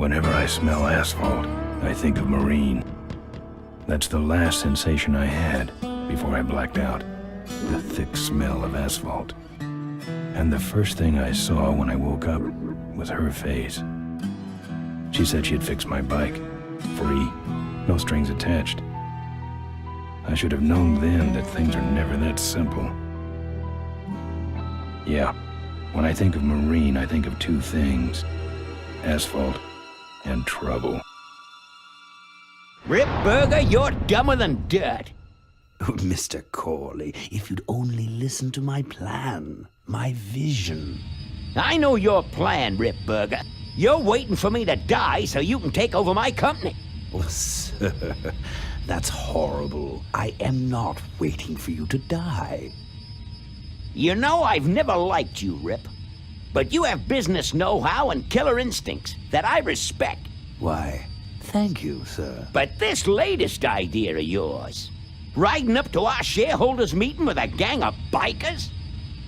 Whenever I smell asphalt, I think of Marine. That's the last sensation I had before I blacked out. The thick smell of asphalt. And the first thing I saw when I woke up was her face. She said she'd fix my bike. Free. No strings attached. I should have known then that things are never that simple. Yeah, when I think of Marine, I think of two things. Asphalt and trouble. Rip Burger, you're dumber than dirt. Oh, Mr. Corley, if you'd only listen to my plan, my vision. I know your plan, Rip Burger. You're waiting for me to die so you can take over my company. Oh, sir, that's horrible. I am not waiting for you to die. You know I've never liked you, Rip. But you have business know-how and killer instincts that I respect. Why, thank you, sir. But this latest idea of yours, riding up to our shareholders' meeting with a gang of bikers?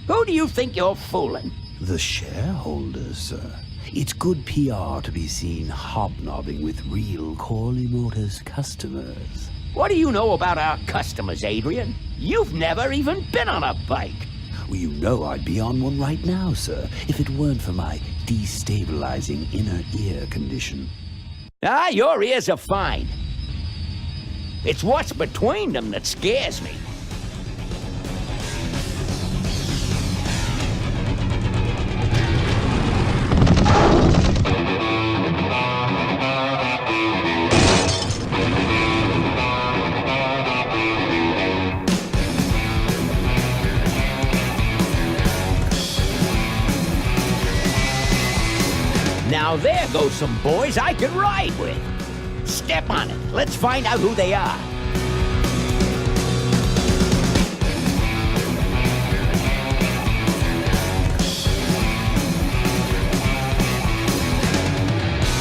Who do you think you're fooling? The shareholders, sir. It's good PR to be seen hobnobbing with real Corley Motors customers. What do you know about our customers, Adrian? You've never even been on a bike. Well, you know I'd be on one right now, sir, if it weren't for my destabilizing inner ear condition. Ah, your ears are fine. It's what's between them that scares me. Now there goes some boys I can ride with. Step on it. Let's find out who they are.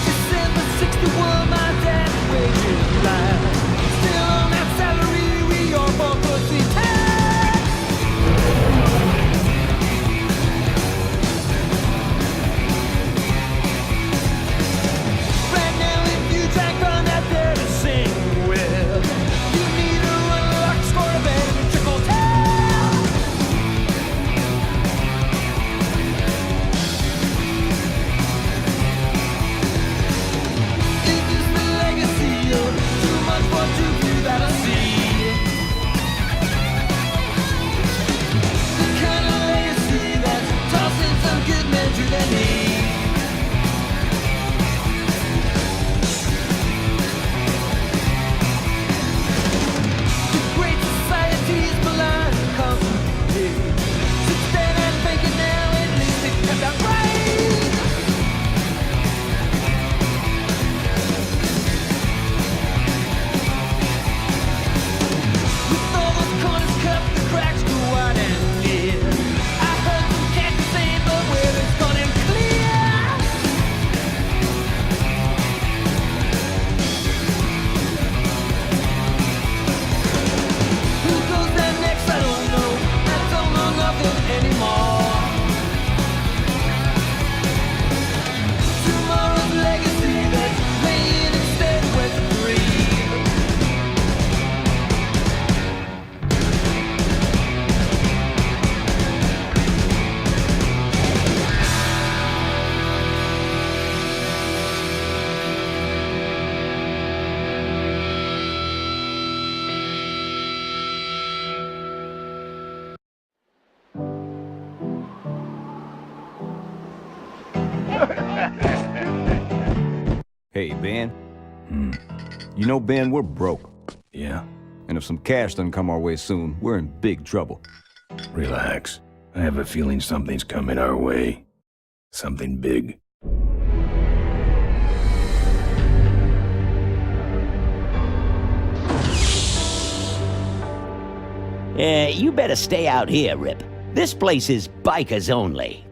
December 61, my dad wages live. Still on that salary, we all bought pussy time. Right now, if you track on that there to sing with, you need to unlock, score a bet, and trickle tail. Is this the legacy or too much for too few that'll see? The kind of legacy that's tossing some good men to their knees. The great society's blind company. Sit stand and fake it now, at least it comes out right. With all those corners cut, the cracks go wide and near. I heard some cats saying, but where it's gone and clear. Who goes there next? I don't know. I don't know nothing anymore. Tomorrow's legacy that's laying instead where to breathe. Hey, Ben. You know, Ben, we're broke. Yeah? And if some cash doesn't come our way soon, we're in big trouble. Relax. I have a feeling something's coming our way. Something big. You better stay out here, Rip. This place is bikers only.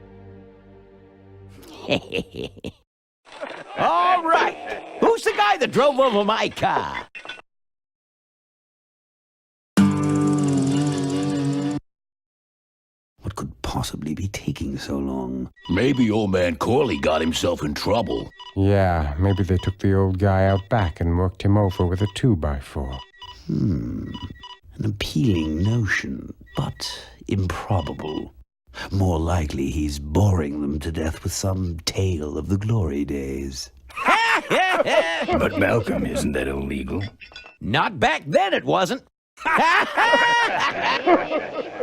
All right. Who's the guy that drove over my car? What could possibly possibly be taking so long? Maybe old man Corley got himself in trouble. Yeah, maybe they took the old guy out back and worked him over with a 2x4. An appealing notion, but improbable. More likely he's boring them to death with some tale of the glory days. But Malcolm, isn't that illegal? Not back then, it wasn't.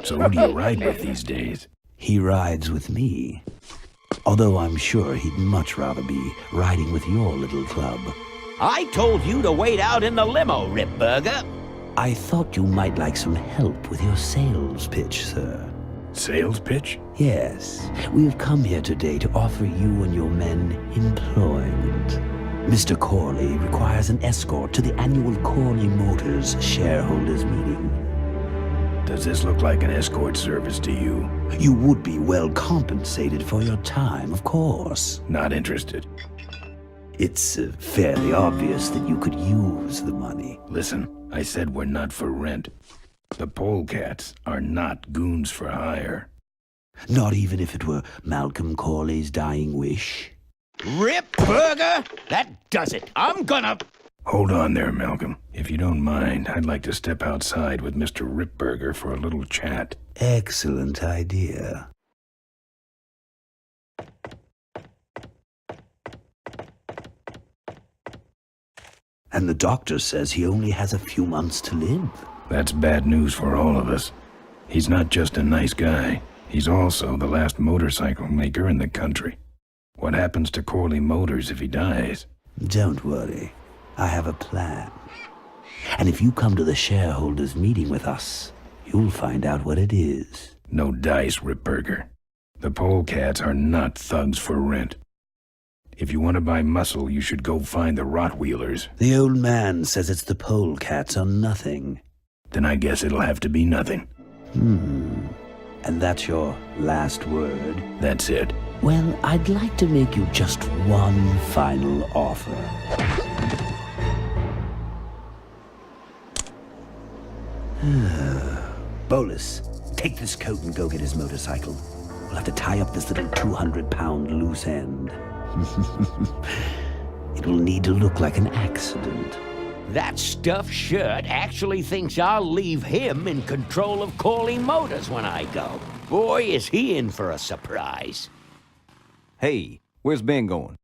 So who do you ride with these days? He rides with me. Although I'm sure he'd much rather be riding with your little club. I told you to wait out in the limo, Ripburger. I thought you might like some help with your sales pitch, sir. Sales pitch? Yes, we have come here today to offer you and your men employment. Mr. Corley requires an escort to the annual Corley Motors shareholders meeting. Does this look like an escort service to you? You would be well compensated for your time, of course. Not interested. It's fairly obvious that you could use the money. Listen, I said we're not for rent. The polecats are not goons for hire. Not even if it were Malcolm Corley's dying wish. Ripburger, that does it. I'm gonna... Hold on there, Malcolm. If you don't mind, I'd like to step outside with Mr. Ripburger for a little chat. Excellent idea. And the doctor says he only has a few months to live. That's bad news for all of us. He's not just a nice guy. He's also the last motorcycle maker in the country. What happens to Corley Motors if he dies? Don't worry. I have a plan. And if you come to the shareholders meeting with us, you'll find out what it is. No dice, Ripburger. The polecats are not thugs for rent. If you want to buy muscle, you should go find the Rottweilers. The old man says it's the polecats or nothing. Then I guess it'll have to be nothing. And that's your last word? That's it. Well, I'd like to make you just one final offer. Bolus, take this coat and go get his motorcycle. We'll have to tie up this little 200-pound loose end. It will need to look like an accident. That stuffed shirt actually thinks I'll leave him in control of Corley Motors when I go. Boy, is he in for a surprise. Hey, where's Ben going?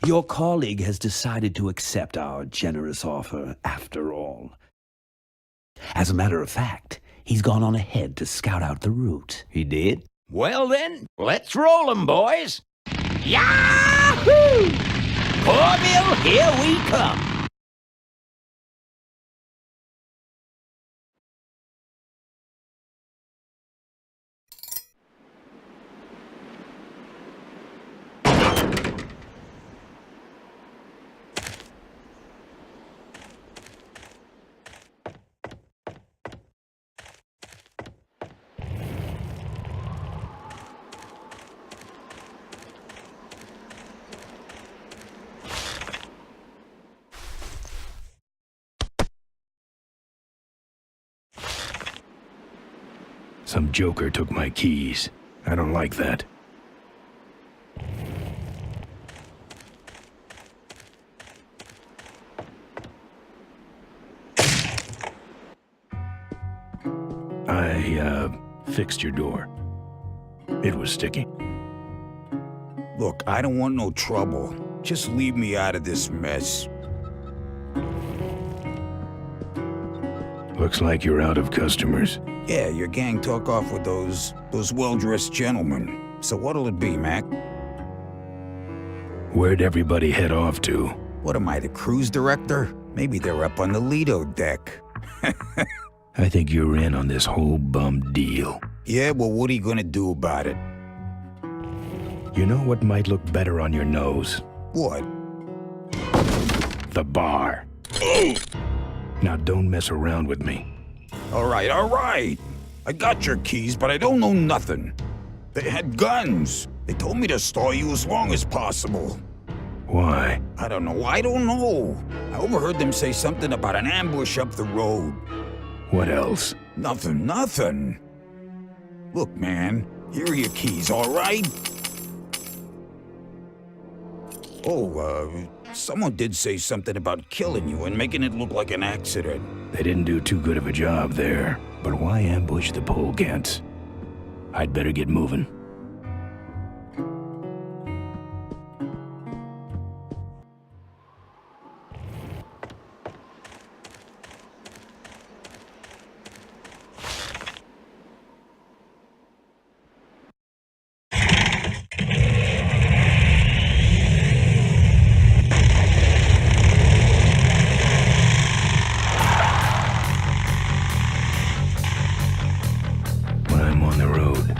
Your colleague has decided to accept our generous offer after all. As a matter of fact, he's gone on ahead to scout out the route. He did? Well then, let's roll 'em, boys. Yahoo! Corville, here we come. Some joker took my keys. I don't like that. I fixed your door. It was sticky. Look, I don't want no trouble. Just leave me out of this mess. Looks like you're out of customers. Yeah, your gang took off with those well-dressed gentlemen. So what'll it be, Mac? Where'd everybody head off to? What am I, the cruise director? Maybe they're up on the Lido deck. I think you're in on this whole bum deal. Yeah, well, what are you gonna do about it? You know what might look better on your nose? What? The bar. Now don't mess around with me. All right. I got your keys, but I don't know nothing. They had guns. They told me to stall you as long as possible. Why? I don't know. I overheard them say something about an ambush up the road. What else? Nothing. Look, man, Here are your keys, all right? Oh, someone did say something about killing you and making it look like an accident. They didn't do too good of a job there. But why ambush the polecats? I'd better get moving. When I'm on the road,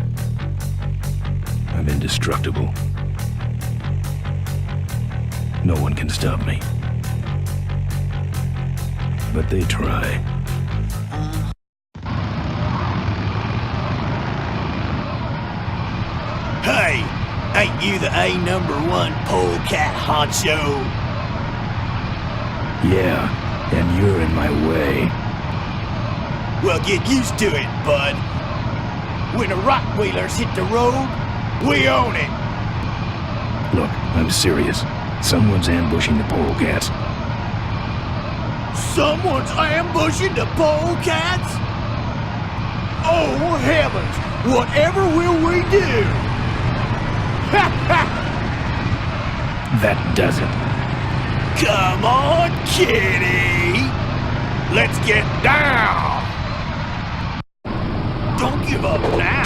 I'm indestructible. No one can stop me. But they try. Hey, ain't you the A#1 polecat honcho? Yeah, and you're in my way. Well, get used to it, bud. When the rock wheelers hit the road, we own it. Look, I'm serious. Someone's ambushing the polecats. Someone's ambushing the polecats? Oh, heavens! Whatever will we do? Ha ha! That does it. Come on, kitty! Let's get down! Don't give up now!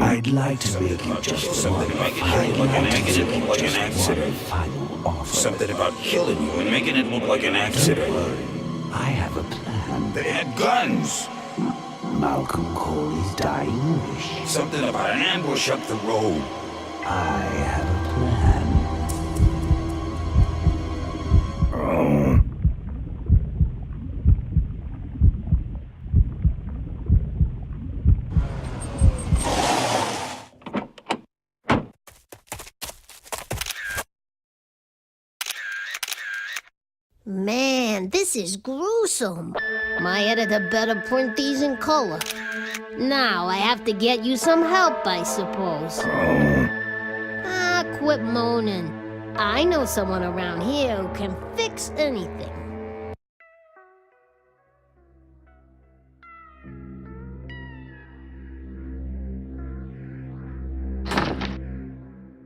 I'd like to make you just Something one. making it look like an accident, like an accident. Final offer. Something about killing you and making it look like an accident. I have a plan. They had guns. Malcolm Corley's dying wish. Something about an ambush up the road. I have a plan. Oh. Man, this is gruesome. My editor better print these in color. Now I have to get you some help, I suppose. Ah, quit moaning. I know someone around here who can fix anything.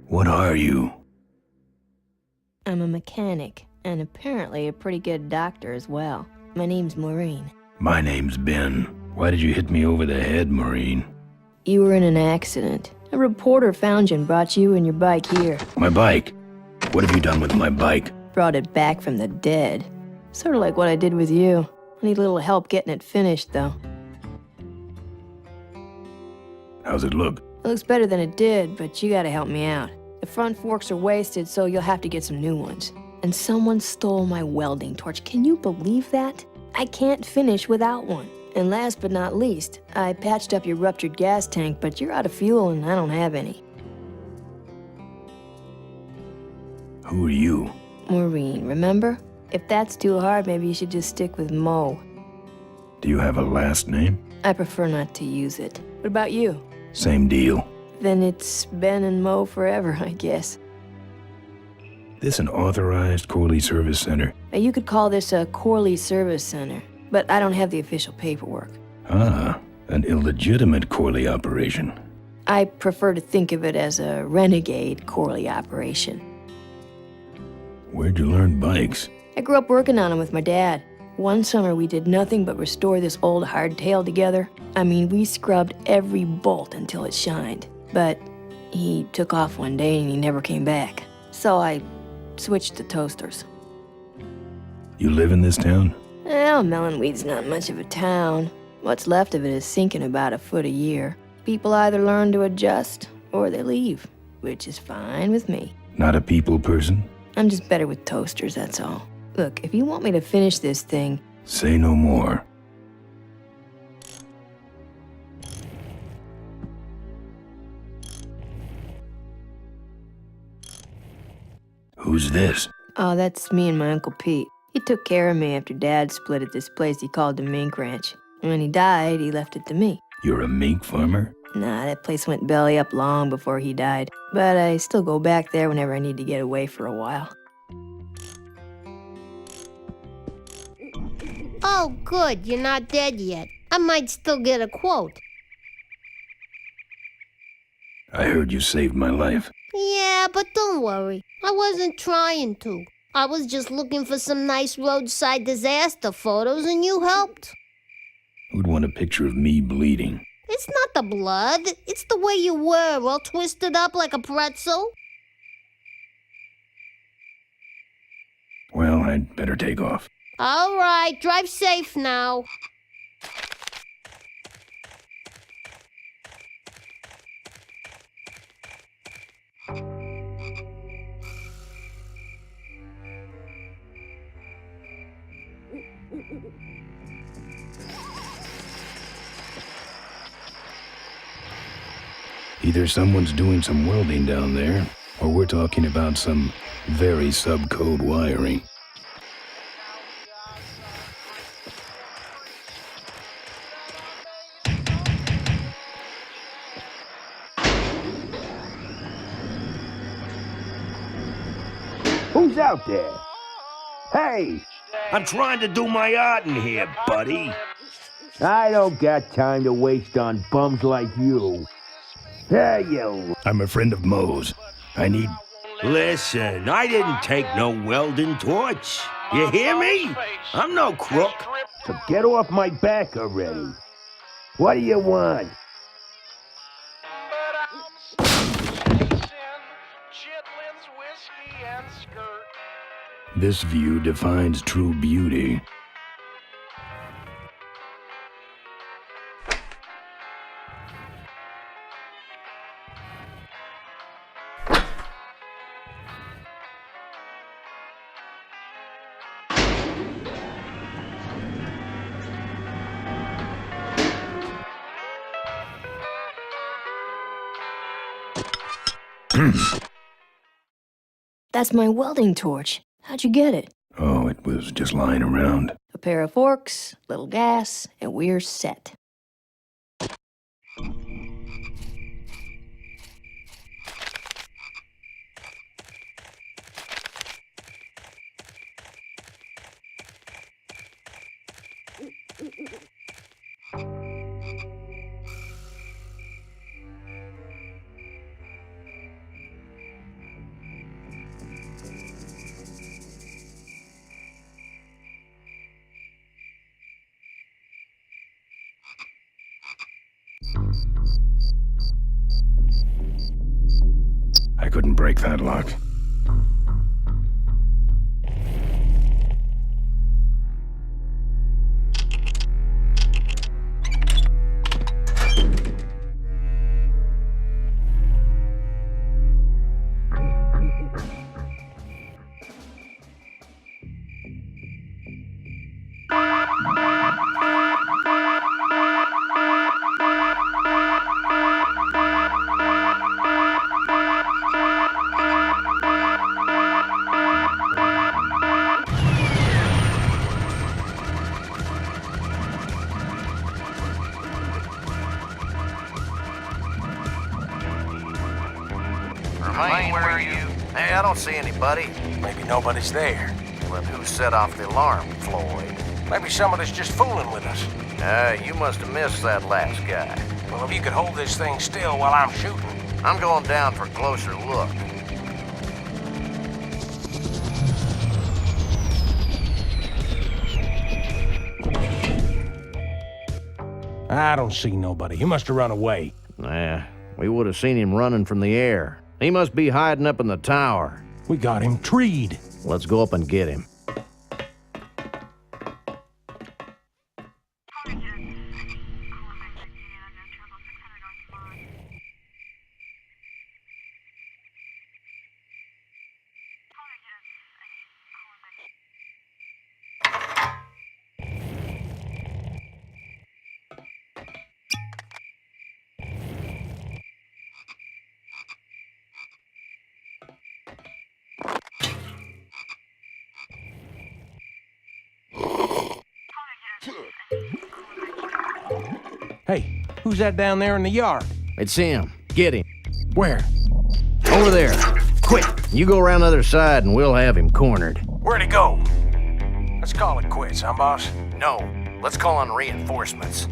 What are you? I'm a mechanic, and apparently a pretty good doctor as well. My name's Maureen. My name's Ben. Why did you hit me over the head, Maureen? You were in an accident. A reporter found you and brought you and your bike here. My bike? What have you done with my bike? Brought it back from the dead. Sort of like what I did with you. I need a little help getting it finished, though. How's it look? It looks better than it did, but you gotta help me out. The front forks are wasted, so you'll have to get some new ones. And someone stole my welding torch. Can you believe that? I can't finish without one. And last but not least, I patched up your ruptured gas tank, but you're out of fuel and I don't have any. Who are you? Maureen, remember? If that's too hard, maybe you should just stick with Mo. Do you have a last name? I prefer not to use it. What about you? Same deal. Then it's Ben and Mo forever, I guess. This an authorized Corley Service Center? You could call this a Corley Service Center, but I don't have the official paperwork. Ah, an illegitimate Corley operation. I prefer to think of it as a renegade Corley operation. Where'd you learn bikes? I grew up working on them with my dad. One summer we did nothing but restore this old hardtail together. I mean, we scrubbed every bolt until it shined. But he took off one day and he never came back. So I switched to toasters. You live in this town? Well, Melonweed's not much of a town. What's left of it is sinking about a foot a year. People either learn to adjust or they leave, which is fine with me. Not a people person? I'm just better with toasters, that's all. Look, if you want me to finish this thing... Say no more. Who's this? Oh, that's me and my Uncle Pete. He took care of me after Dad split at this place he called the Mink Ranch. And when he died, he left it to me. You're a mink farmer? Nah, that place went belly up long before he died. But I still go back there whenever I need to get away for a while. Oh, good, you're not dead yet. I might still get a quote. I heard you saved my life. Yeah, but don't worry. I wasn't trying to. I was just looking for some nice roadside disaster photos and you helped. Who'd want a picture of me bleeding? It's not the blood. It's the way you were, all twisted up like a pretzel. Well, I'd better take off. All right, drive safe now. Either someone's doing some welding down there, or we're talking about some very sub-code wiring. Who's out there? Hey! I'm trying to do my art in here, buddy. I don't got time to waste on bums like you. Hey, you! I'm a friend of Moe's. I need... Listen, I didn't take no welding torch. You hear me? I'm no crook. So get off my back already. What do you want? This view defines true beauty. That's my welding torch. How'd you get it? Oh, it was just lying around. A pair of forks, little gas, and we're set. I couldn't break that lock. Remain where you... Hey, I don't see anybody. Maybe nobody's there. Well, who set off the alarm, Floyd? Maybe somebody's just fooling with us. You must have missed that last guy. Well, if you could hold this thing still while I'm shooting. I'm going down for a closer look. I don't see nobody. He must have run away. Nah, we would have seen him running from the air. He must be hiding up in the tower. We got him treed. Let's go up and get him. Hey, who's that down there in the yard? It's him. Get him. Where? Over there. Quick, you go around the other side and we'll have him cornered. Where'd he go? Let's call it quits, huh, boss? No, let's call on reinforcements.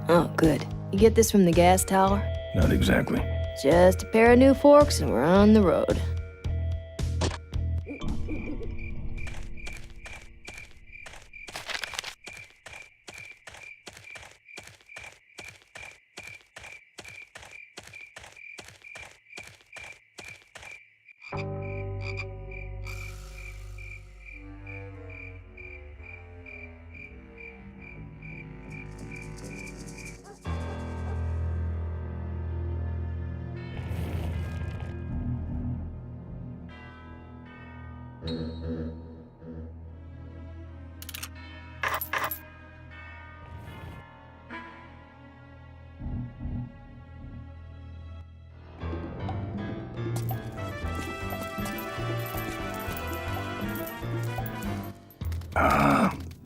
Oh, good. You get this from the gas tower? Not exactly. Just a pair of new forks and we're on the road.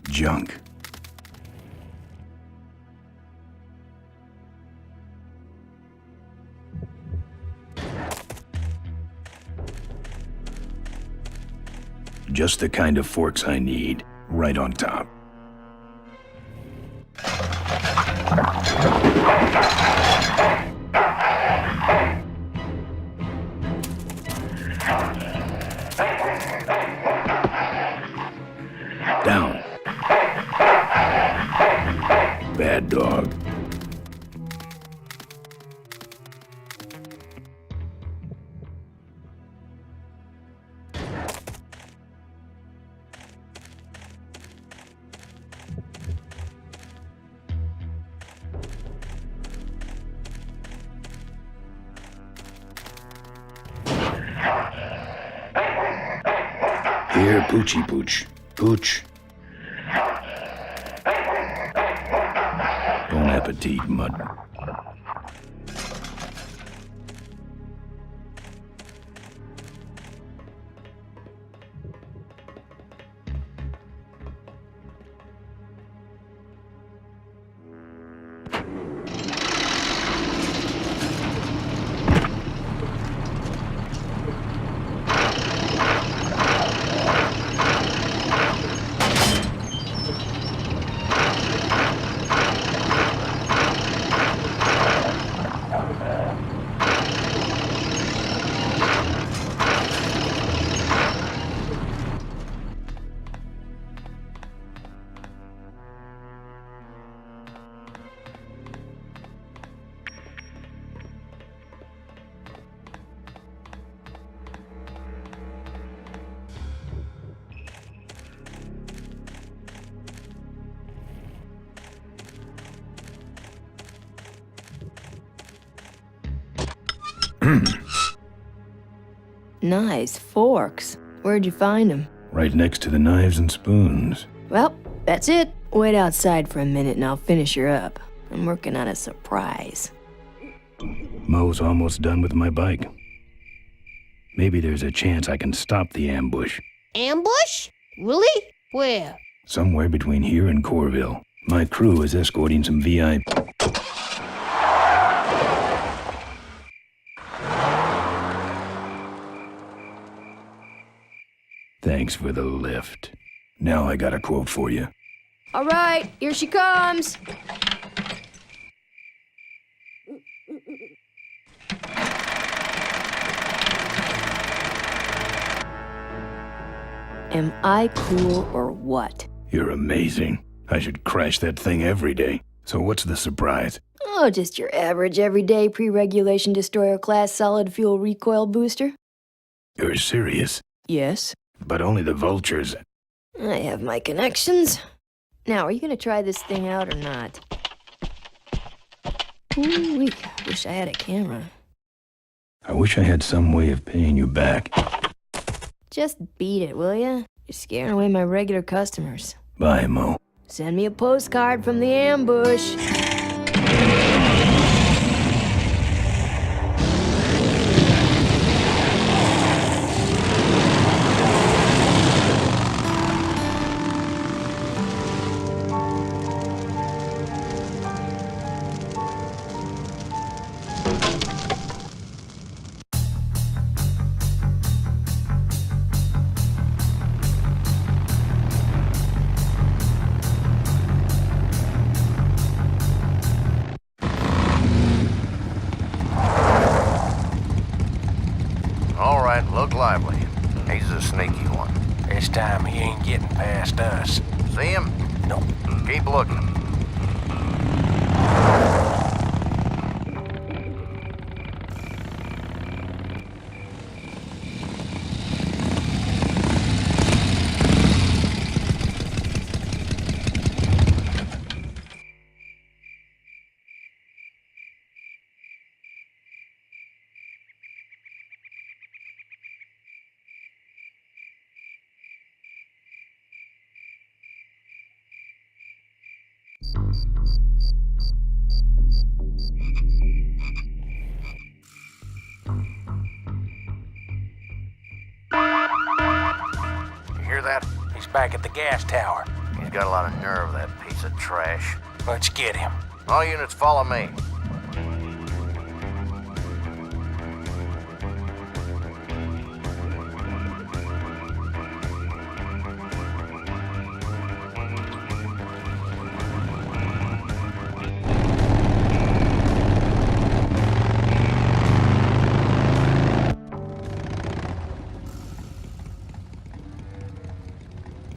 Junk. Just the kind of forks I need, right on top. Down. Bad dog. Here, Poochie Pooch. Pooch. Bon appetit, mud. Nice forks. Where'd you find them? Right next to the knives and spoons. Well, that's it. Wait outside for a minute and I'll finish her up. I'm working on a surprise. Mo's almost done with my bike. Maybe there's a chance I can stop the ambush. Ambush? Really? Where? Somewhere between here and Corville. My crew is escorting some VIP. Thanks for the lift. Now I got a quote for you. All right, here she comes. Am I cool or what? You're amazing. I should crash that thing every day. So what's the surprise? Oh, just your average everyday pre-regulation destroyer class solid fuel recoil booster. You're serious? Yes. But only the vultures. I have my connections. Now, are you gonna try this thing out or not? Ooh, wish I had a camera. I wish I had some way of paying you back. Just beat it, will ya? You're scaring away my regular customers. Bye, Mo. Send me a postcard from the ambush. All right, look lively. He's a sneaky one. This time he ain't getting past us. See him? Nope. Keep looking. You hear that? He's back at the gas tower. He's got a lot of nerve, that piece of trash. Let's get him. All units, follow me.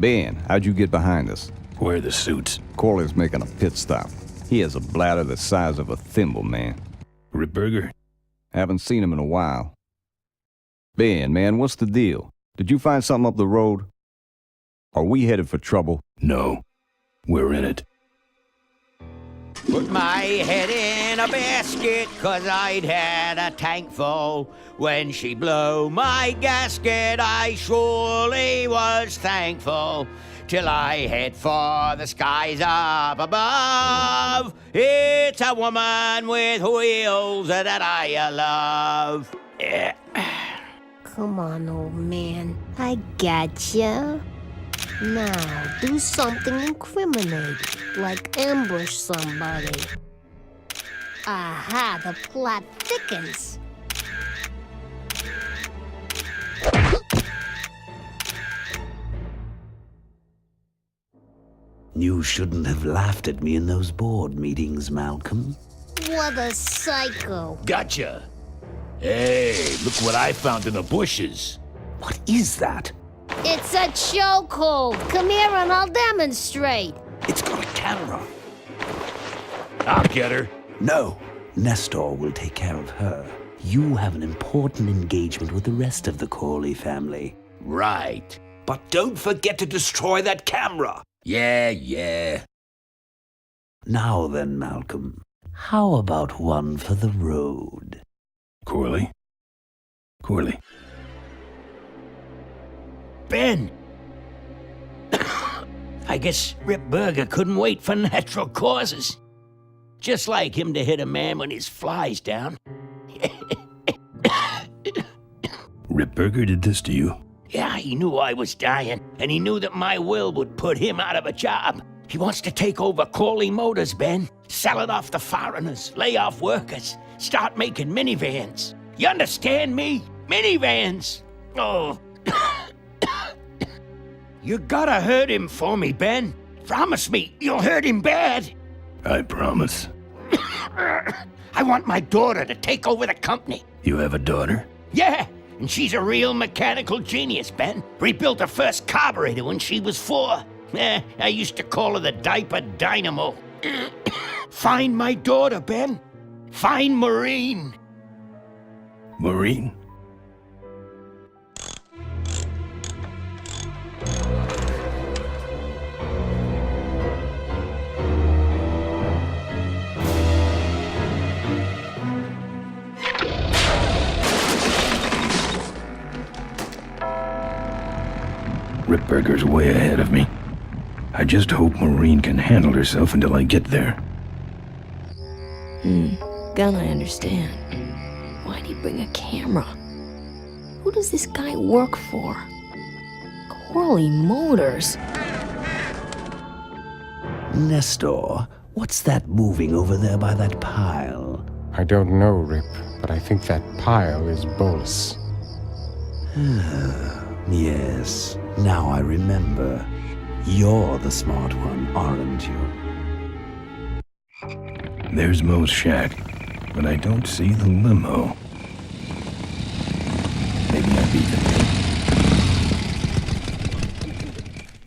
Ben, how'd you get behind us? Where are the suits? Corley's making a pit stop. He has a bladder the size of a thimble, man. Ripburger? Haven't seen him in a while. Ben, man, what's the deal? Did you find something up the road? Are we headed for trouble? No. We're in it. Put my head in a basket, 'cause I'd had a tank full. When she blew my gasket, I surely was thankful. Till I head for the skies up above. It's a woman with wheels that I love. Yeah. Come on, old man. I gotcha. Now, do something incriminating, like ambush somebody. Aha, the plot thickens. You shouldn't have laughed at me in those board meetings, Malcolm. What a psycho. Gotcha. Hey, look what I found in the bushes. What is that? It's a chokehold. Come here and I'll demonstrate. It's got a camera. I'll get her. No. Nestor will take care of her. You have an important engagement with the rest of the Corley family. Right. But don't forget to destroy that camera. Yeah. Now then, Malcolm, how about one for the road? Corley? Ben! I guess Rip Burger couldn't wait for natural causes. Just like him to hit a man when his fly's down. Ripburger did this to you? Yeah, he knew I was dying, and he knew that my will would put him out of a job. He wants to take over Corley Motors, Ben. Sell it off to foreigners, lay off workers, start making minivans. You understand me? Minivans! Oh. You gotta hurt him for me, Ben. Promise me you'll hurt him bad. I promise. I want my daughter to take over the company. You have a daughter? Yeah, And she's a real mechanical genius, Ben. Rebuilt her first carburetor when she was 4. I used to call her the diaper dynamo. Find my daughter, Ben. Find Maureen. Maureen? Ripburger's way ahead of me. I just hope Maureen can handle herself until I get there. Gun, I understand. Why'd he bring a camera? Who does this guy work for? Corley Motors. Nestor, what's that moving over there by that pile? I don't know, Rip, but I think that pile is Bolus. Yes, now I remember. You're the smart one, aren't you? There's Mo's shack, but I don't see the limo. Maybe I beat them.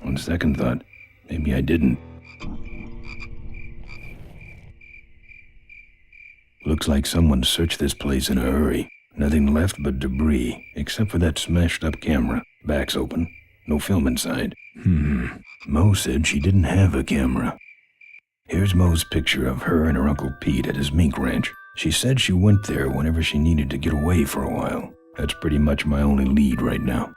On second thought, maybe I didn't. Looks like someone searched this place in a hurry. Nothing left but debris, except for that smashed-up camera. Back's open. No film inside. Mo said she didn't have a camera. Here's Mo's picture of her and her Uncle Pete at his mink ranch. She said she went there whenever she needed to get away for a while. That's pretty much my only lead right now.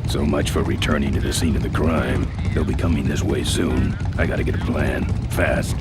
So much for returning to the scene of the crime. They'll be coming this way soon. I gotta get a plan. Fast.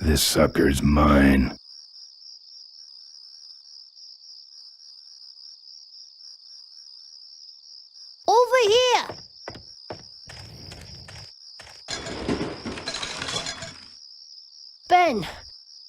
This sucker's mine. Over here! Ben,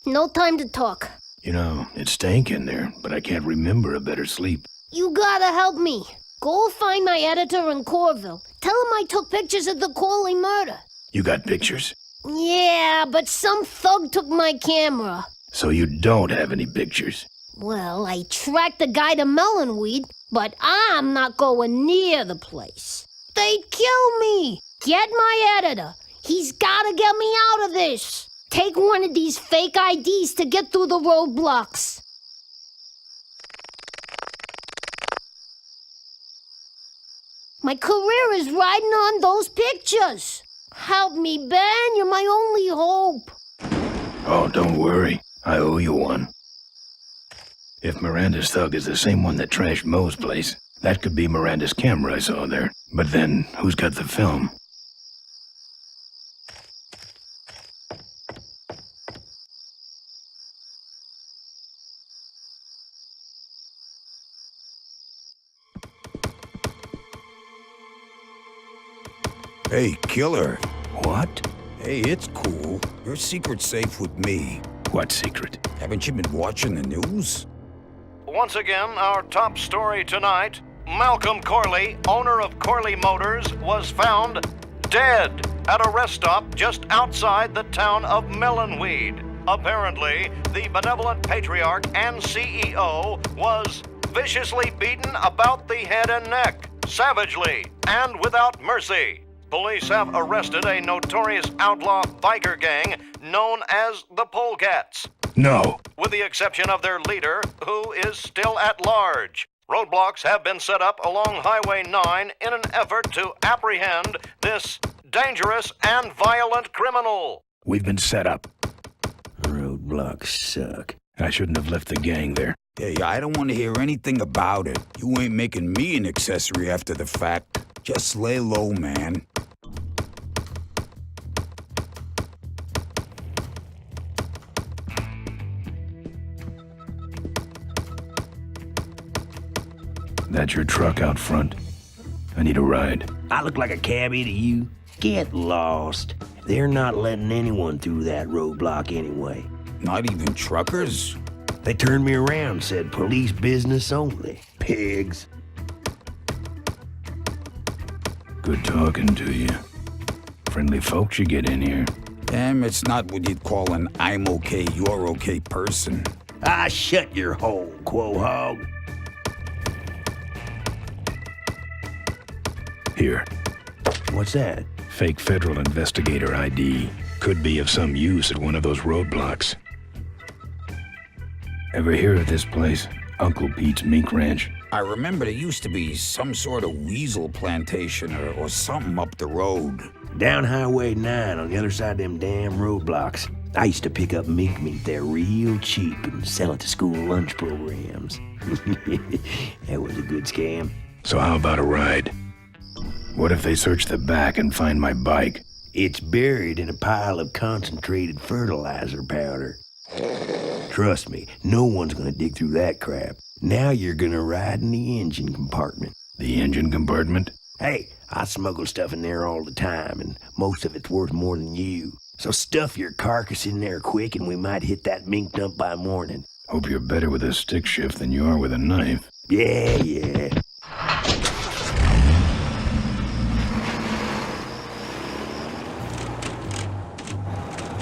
no time to talk. You know, it stank in there, but I can't remember a better sleep. You gotta help me. Go find my editor in Corville. Tell him I took pictures of the Corley murder. You got pictures? Yeah, but some thug took my camera. So you don't have any pictures? Well, I tracked the guy to Melonweed, but I'm not going near the place. They'd kill me. Get my editor. He's gotta get me out of this. Take one of these fake IDs to get through the roadblocks. My career is riding on those pictures. Help me, Ben. You're my only hope. Oh, don't worry. I owe you one. If Miranda's thug is the same one that trashed Mo's place, that could be Miranda's camera I saw there. But then, who's got the film? Hey, killer. What? Hey, it's cool. Your secret's safe with me. What secret? Haven't you been watching the news? Once again, our top story tonight, Malcolm Corley, owner of Corley Motors, was found dead at a rest stop just outside the town of Melonweed. Apparently, the benevolent patriarch and CEO was viciously beaten about the head and neck, savagely and without mercy. Police have arrested a notorious outlaw biker gang known as the Polecats. No. With the exception of their leader, who is still at large. Roadblocks have been set up along Highway 9 in an effort to apprehend this dangerous and violent criminal. We've been set up. Roadblocks suck. I shouldn't have left the gang there. Hey, I don't want to hear anything about it. You ain't making me an accessory after the fact. Just lay low, man. That's your truck out front? I need a ride. I look like a cabbie to you? Get lost. They're not letting anyone through that roadblock anyway. Not even truckers? They turned me around, said police business only. Pigs. Good talking to you. Friendly folks you get in here. Damn, it's not what you'd call an I'm okay, you're okay person. Ah, shut your hole, quahog. Here. What's that? Fake federal investigator ID. Could be of some use at one of those roadblocks. Ever hear of this place? Uncle Pete's Mink Ranch? I remember there used to be some sort of weasel plantation or something up the road. Down Highway 9 on the other side of them damn roadblocks. I used to pick up mink meat there real cheap and sell it to school lunch programs. That was a good scam. So how about a ride? What if they search the back and find my bike? It's buried in a pile of concentrated fertilizer powder. Trust me, no one's gonna dig through that crap. Now you're gonna ride in the engine compartment. The engine compartment? Hey, I smuggle stuff in there all the time, and most of it's worth more than you. So stuff your carcass in there quick, and we might hit that mink dump by morning. Hope you're better with a stick shift than you are with a knife. Yeah.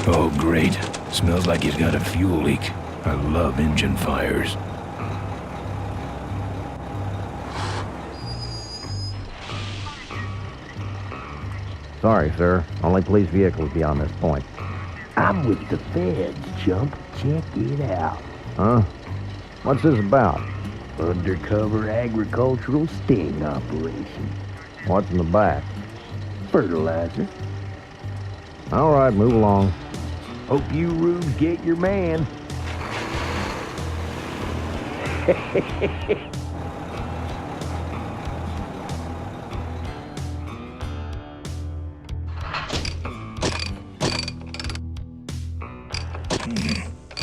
Oh, great. Smells like he's got a fuel leak. I love engine fires. Sorry, sir. Only police vehicles beyond this point. I'm with the feds, chump. Check it out. Huh? What's this about? Undercover agricultural sting operation. What's in the back? Fertilizer. All right, move along. Hope you rubes get your man.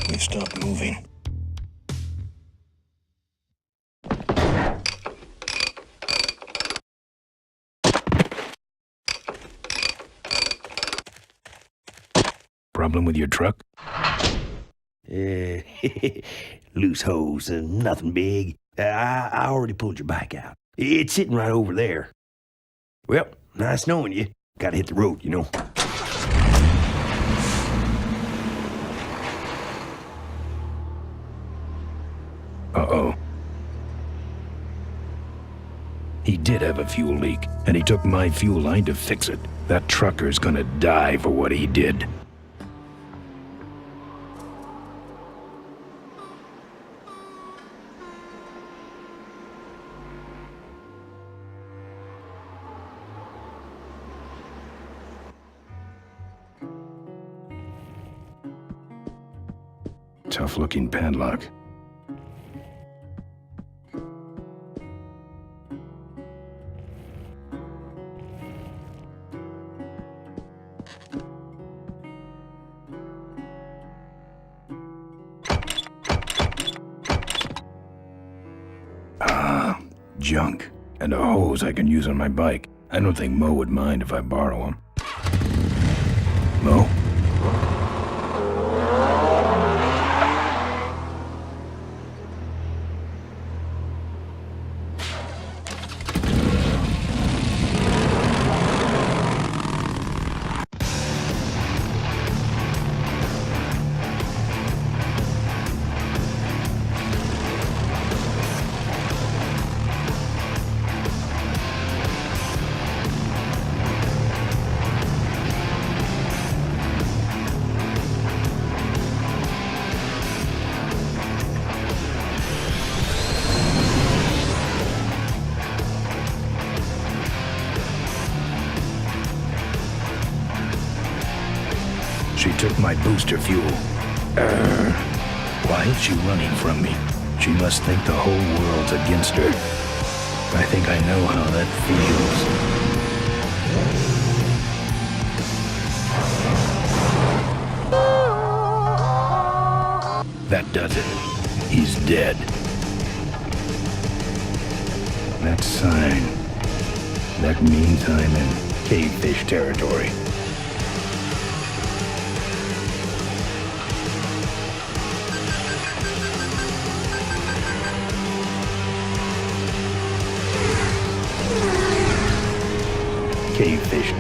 We stopped moving. Problem with your truck? Loose hose, nothing big. I already pulled your bike out. It's sitting right over there. Well, nice knowing you. Gotta hit the road, you know. Uh-oh. He did have a fuel leak, and he took my fuel line to fix it. That trucker's gonna die for what he did. Tough-looking padlock. Junk. And a hose I can use on my bike. I don't think Mo would mind if I borrow him. Mo? took my booster fuel. Why is she running from me? She must think the whole world's against her. I think I know how that feels. That does it. He's dead. That sign. That means I'm in cavefish territory. Cavefish.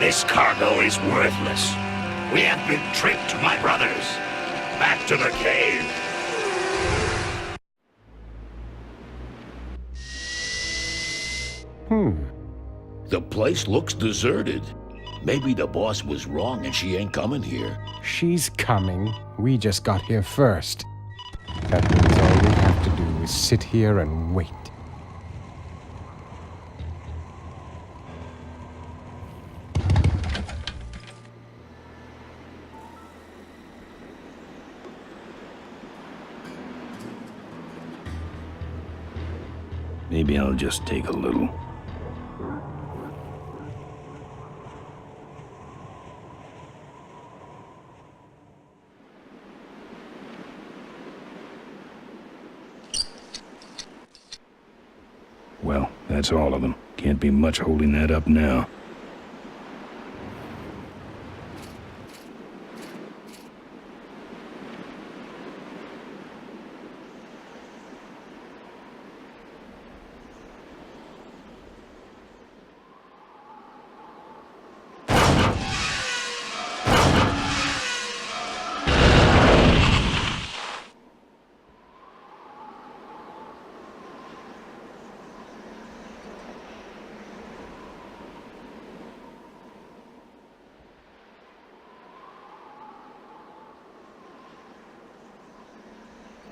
This cargo is worthless. We have been tricked, my brothers. Back to the cave. The place looks deserted. Maybe the boss was wrong and she ain't coming here. She's coming. We just got here first. That means all we have to do is sit here and wait. Maybe I'll just take a little. Well, that's all of them. Can't be much holding that up now.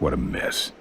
What a mess.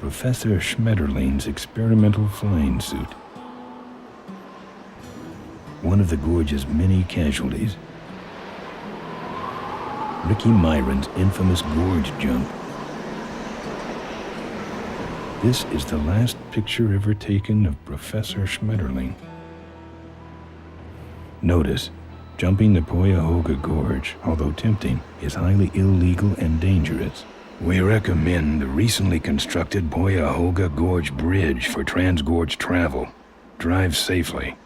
Professor Schmetterling's experimental flying suit. One of the gorge's many casualties. Ricky Myron's infamous gorge jump. This is the last picture ever taken of Professor Schmetterling. Notice, jumping the Cuyahoga Gorge, although tempting, is highly illegal and dangerous. We recommend the recently constructed Cuyahoga Gorge Bridge for transgorge travel. Drive safely.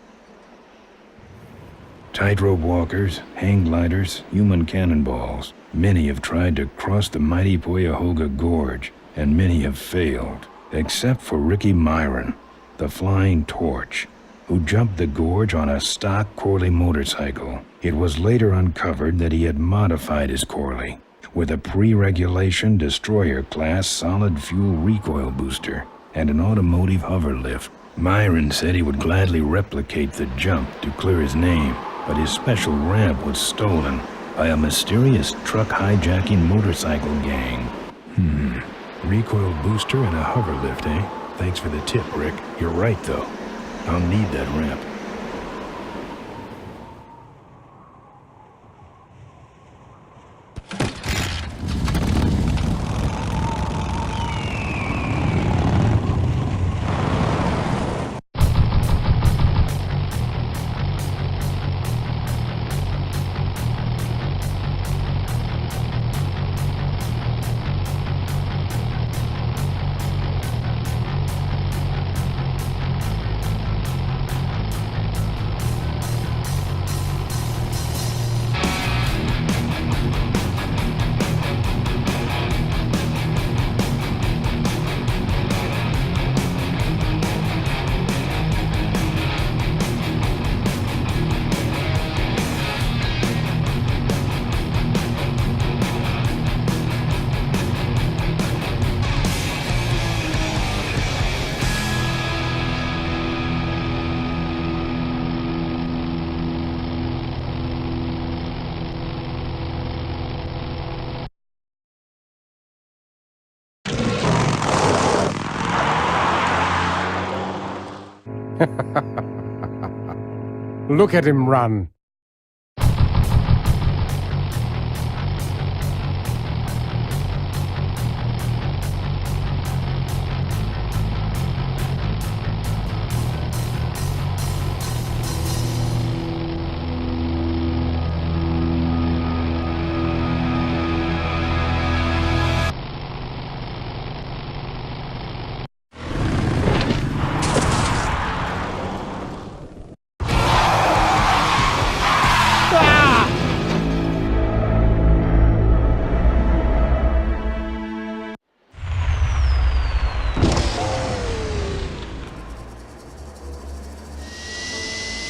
Tightrope walkers, hang gliders, human cannonballs. Many have tried to cross the mighty Cuyahoga Gorge, and many have failed, except for Ricky Myron, the Flying Torch, who jumped the gorge on a stock Corley motorcycle. It was later uncovered that he had modified his Corley. with a pre-regulation destroyer-class solid fuel recoil booster and an automotive hover lift. Myron said he would gladly replicate the jump to clear his name, but his special ramp was stolen by a mysterious truck hijacking motorcycle gang. Recoil booster and a hover lift, eh? Thanks for the tip, Rick. You're right, though. I'll need that ramp. Look at him run.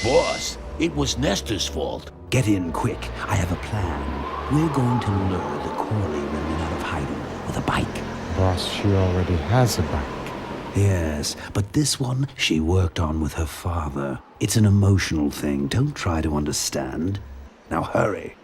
Boss, it was Nestor's fault. Get in quick. I have a plan. We're going to lure the Corley women out of hiding with a bike. Boss, she already has a bike. Yes, but this one she worked on with her father. It's an emotional thing. Don't try to understand. Now hurry.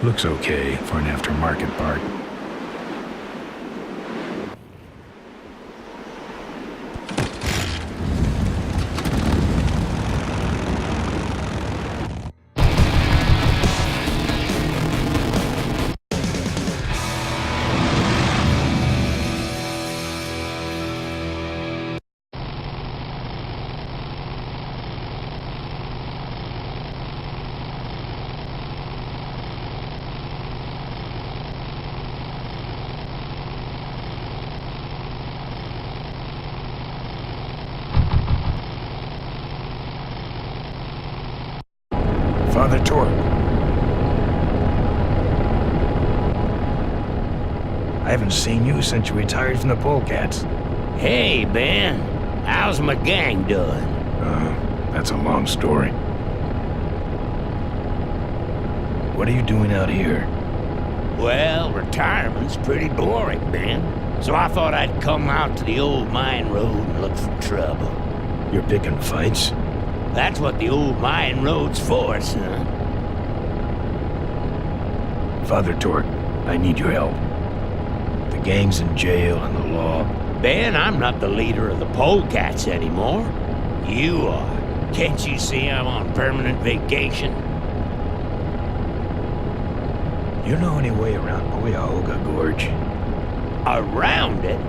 Looks okay for an aftermarket part. Father Torque. I haven't seen you since you retired from the Polecats. Hey, Ben. How's my gang doing? That's a long story. What are you doing out here? Well, retirement's pretty boring, Ben. So I thought I'd come out to the old mine road and look for trouble. You're picking fights? That's what the old Mayan road's for, son. Father Torque, I need your help. The gang's in jail and the law. Ben, I'm not the leader of the polecats anymore. You are. Can't you see I'm on permanent vacation? You know any way around Cuyahoga Gorge? Around it?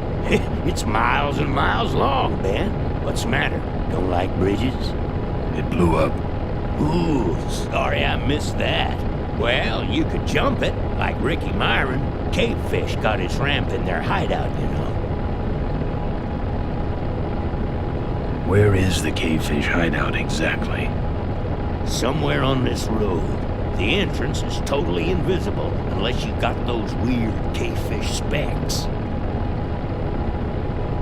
It's miles and miles long, Ben. What's the matter? Don't like bridges? It blew up. Ooh, sorry I missed that. Well, you could jump it, like Ricky Myron. Cavefish got his ramp in their hideout, you know. Where is the Cavefish hideout exactly? Somewhere on this road. The entrance is totally invisible unless you got those weird Cavefish specs.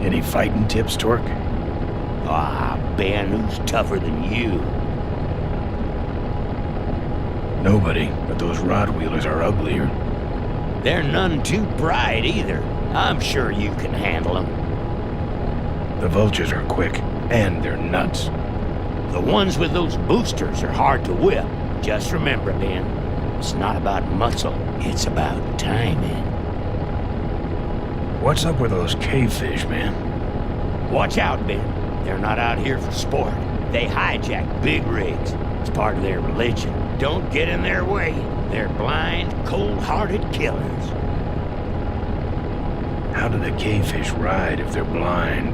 Any fighting tips, Torque? Ah, Ben, who's tougher than you? Nobody, but those rod-wheelers are uglier. They're none too bright either. I'm sure you can handle them. The vultures are quick, and they're nuts. The ones with those boosters are hard to whip. Just remember, Ben, it's not about muscle, it's about timing. What's up with those cavefish, man? Watch out, Ben. They're not out here for sport. They hijack big rigs. It's part of their religion. Don't get in their way. They're blind, cold-hearted killers. How do the cavefish ride if they're blind?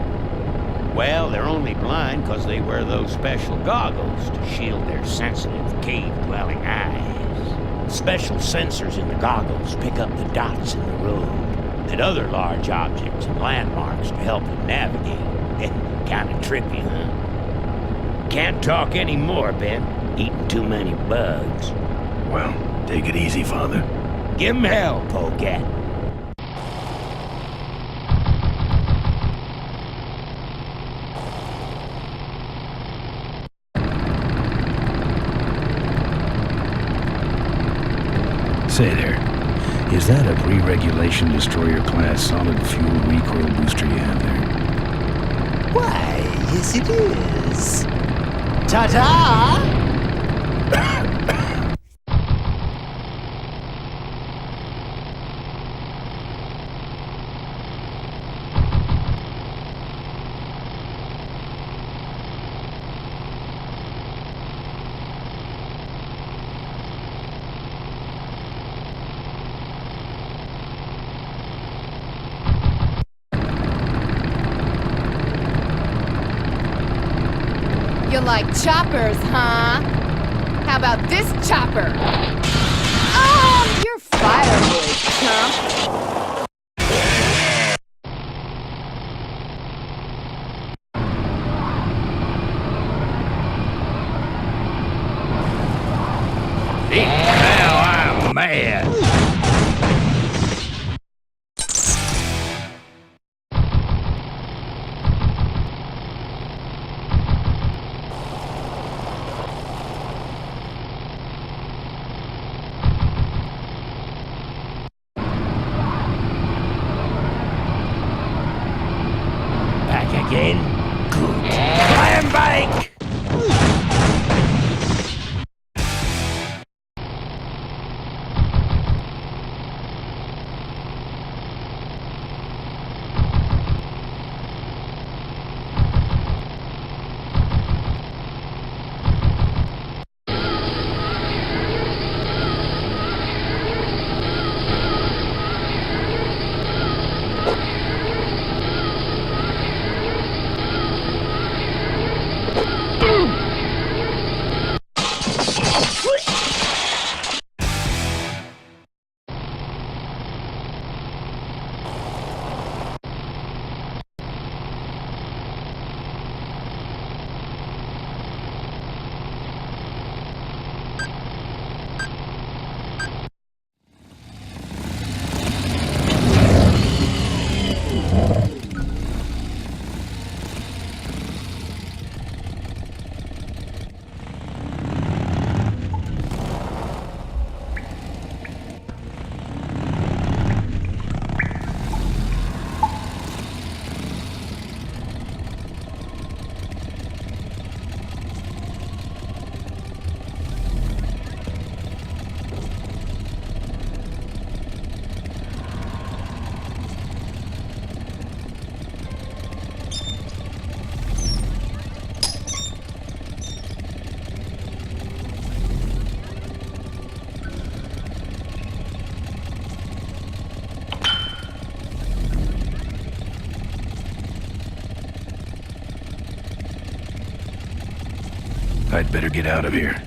Well, they're only blind because they wear those special goggles to shield their sensitive, cave-dwelling eyes. Special sensors in the goggles pick up the dots in the road and other large objects and landmarks to help them navigate. Kinda trippy, huh? Can't talk anymore, Ben. Eating too many bugs. Well, take it easy, Father. Give 'em hell, polecat. Say there, is that a pre-regulation destroyer-class solid fuel recoil booster you have there? Why, yes it is. Ta-ta! You like choppers, huh? How about this chopper? Oh, you're firewood, chump. Now I'm mad. Back again? Good. Climb back! I'd better get out of here.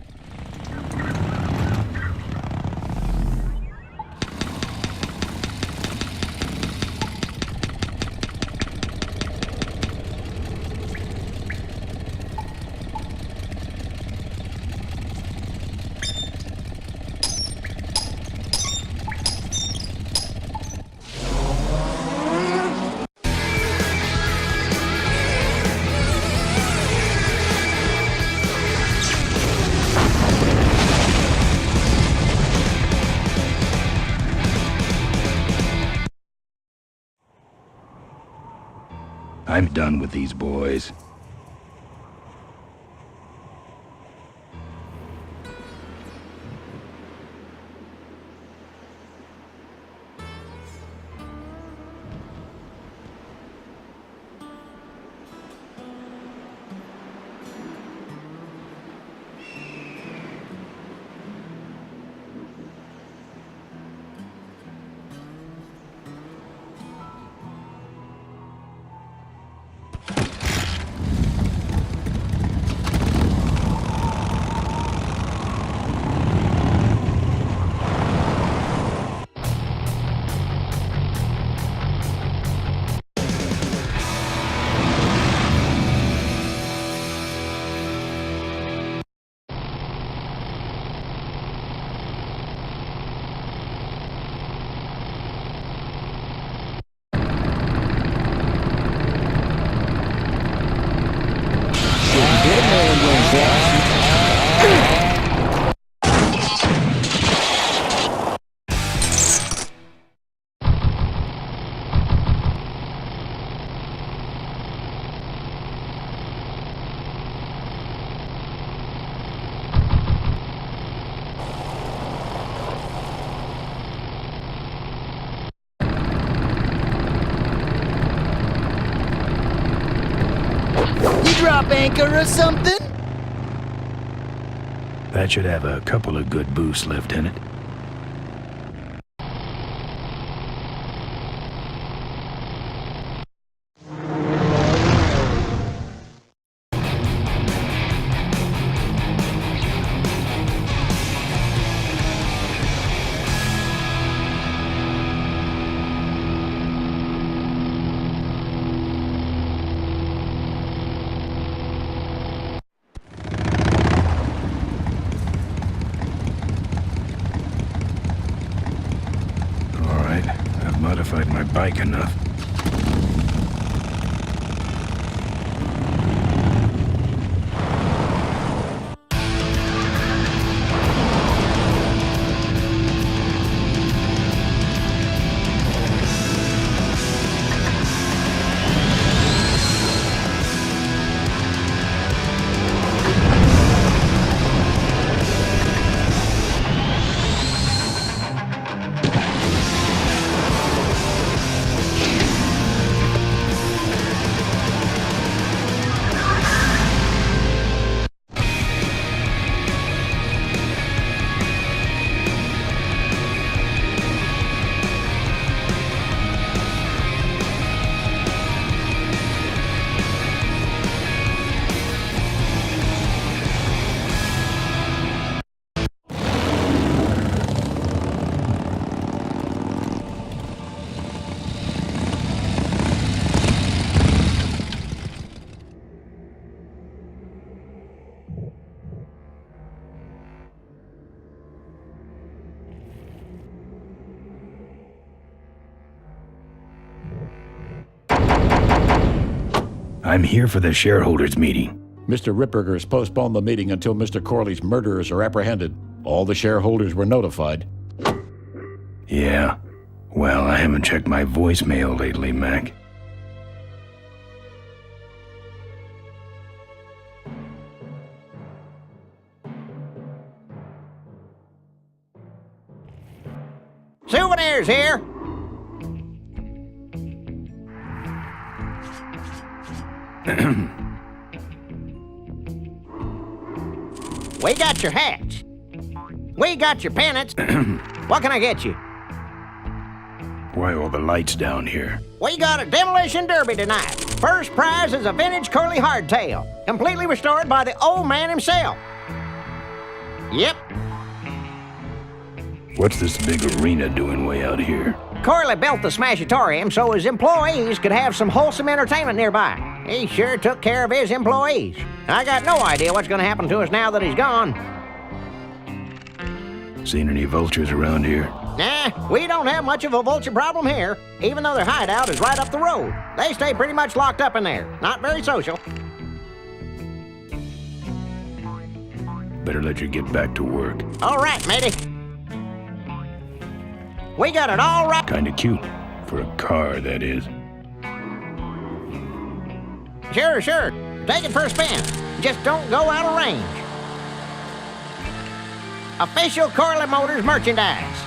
I'm done with these boys. Drop anchor or something? That should have a couple of good boosts left in it. Modified my bike enough. I'm here for the shareholders meeting. Mr. Ripperger has postponed the meeting until Mr. Corley's murderers are apprehended. All the shareholders were notified. Yeah. Well, I haven't checked my voicemail lately, Mac. Souvenirs here. We got your hats. We got your pennants. What can I get you? Why all the lights down here? We got a demolition derby tonight. First prize is a vintage curly hardtail, completely restored by the old man himself. Yep, What's this big arena doing way out here? Corley built the Smashatorium so his employees could have some wholesome entertainment nearby. He sure took care of his employees. I got no idea what's gonna happen to us now that he's gone. Seen any vultures around here? Nah, we don't have much of a vulture problem here, even though their hideout is right up the road. They stay pretty much locked up in there. Not very social. Better let you get back to work. All right, matey. We got it all right. Kinda cute. For a car, that is. Sure. Take it for a spin. Just don't go out of range. Official Corley Motors merchandise.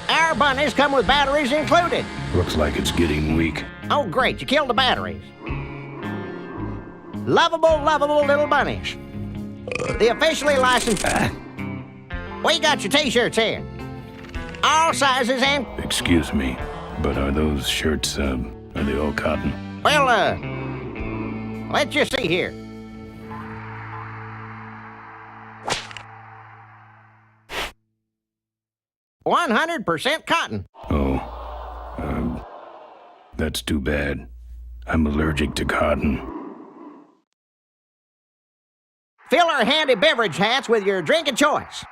Our bunnies come with batteries included. Looks like it's getting weak. Oh, great, you killed the batteries. Lovable little bunnies. The officially licensed... We got your t-shirts here. All sizes and... Excuse me, but are those shirts, are they all cotton? Well, let's just see here. "100% cotton." Oh, that's too bad. I'm allergic to cotton. Fill our handy beverage hats with your drink of choice.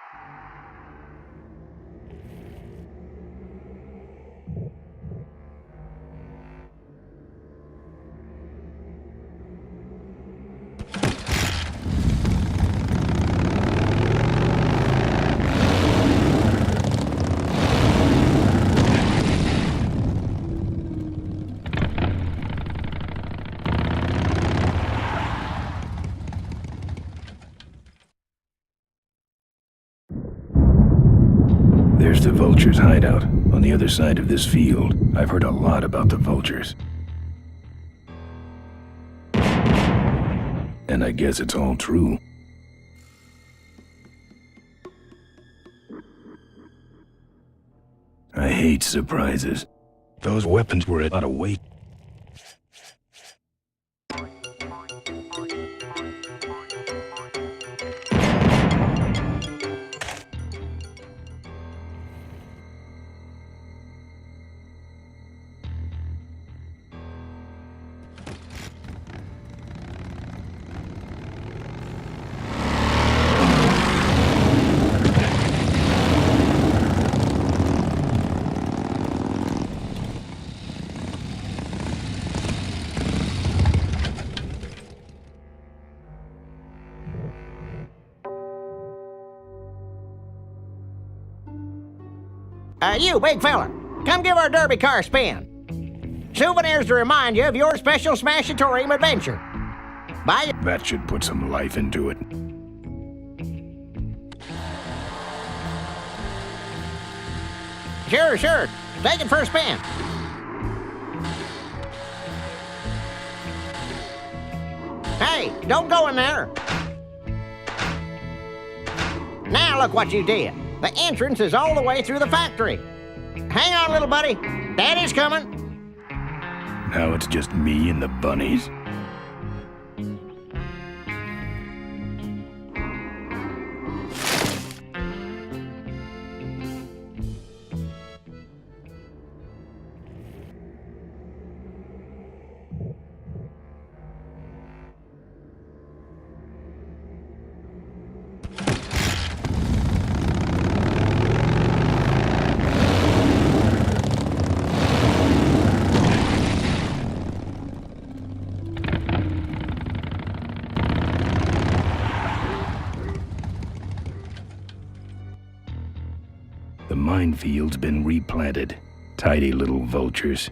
There's the vultures' hideout, on the other side of this field. I've heard a lot about the vultures. And I guess it's all true. I hate surprises. Those weapons were a lot of weight. You, big fella, come give our derby car a spin. Souvenirs to remind you of your special Smashatorium adventure. Bye. That should put some life into it. Sure. Take it for a spin. Hey, don't go in there. Now look what you did. The entrance is all the way through the factory. Hang on, little buddy. Daddy's coming. Now it's just me and the bunnies. The minefield's been replanted. Tidy little vultures.